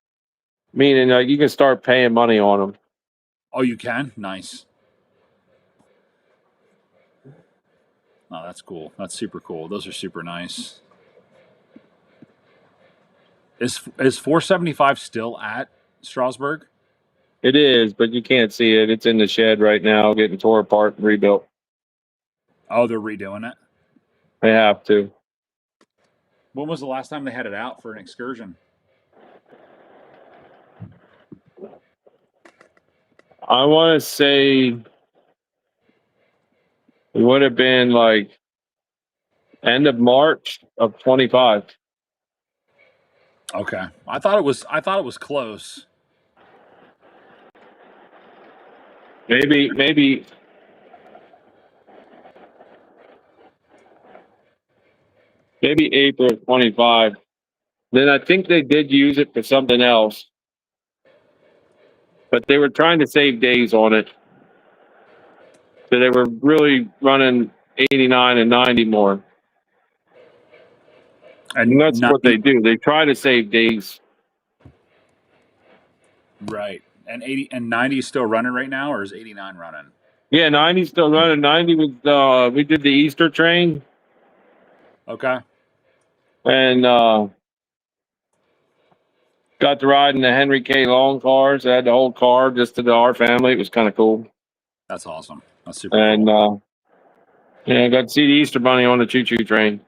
meaning you can start paying money on them. oh, you can. Nice. Oh, that's cool. That's super cool. Those are super nice. Is 475 still at Strasbourg? It is, but you can't see it. It's in the shed right now, getting tore apart and rebuilt. Oh, they're redoing it. They have to. When was the last time they had it out for an excursion? I want to say it would have been like end of March of 25. Okay, I thought it was close. Maybe April of 25. Then I think they did use it for something else, but they were trying to save days on it. So they were really running 89 and 90 more. And that's 90, what they do. They try to save days. right? And 80 and 90 is still running right now, or is 89 running? Yeah, 90 still running. 90 was we did the Easter train. Okay. and got to ride in the Henry K. Long cars. I had the whole car just to our family. It was kind of cool. That's awesome. That's super And cool. yeah, I got to see the Easter Bunny on the choo-choo train.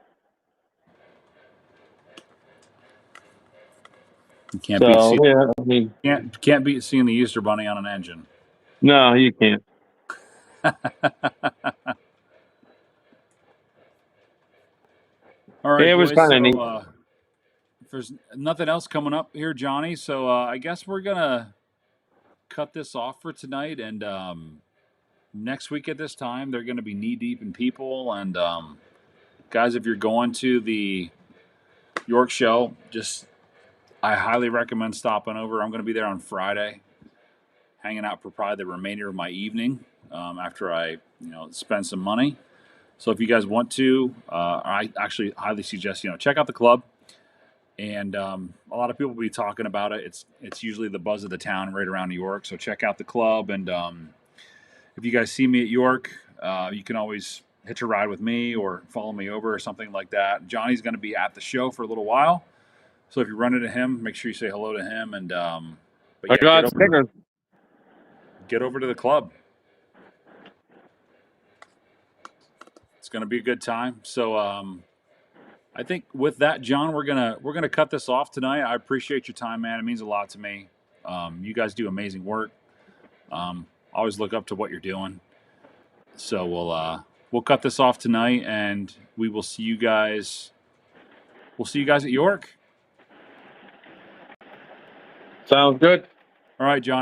You can't beat So yeah, I mean, can't beat seeing the Easter Bunny on an engine. no, you can't. All right, It was boys. kind of neat. So if there's nothing else coming up here, Johnny, so I guess we're gonna cut this off for tonight. And next week at this time, they're going to be knee deep in people. And guys, if you're going to the York show, I highly recommend stopping over. I'm going to be there on Friday, hanging out for probably the remainder of my evening after I spend some money. So if you guys want to, I actually highly suggest check out the club. And a lot of people will be talking about it. It's usually the buzz of the town right around New York. So check out the club. And if you guys see me at York, you can always hitch a ride with me or follow me over or something like that. Johnny's going to be at the show for a little while. So if you run into him, make sure you say hello to him. And but I yeah, got stickers. get over to the club. It's going to be a good time. So I think with that, John, we're gonna cut this off tonight. I appreciate your time, man. It means a lot to me. You guys do amazing work. Always look up to what you're doing. So we'll cut this off tonight, and we will see you guys. We'll see you guys at York. Sounds good. All right, Johnny.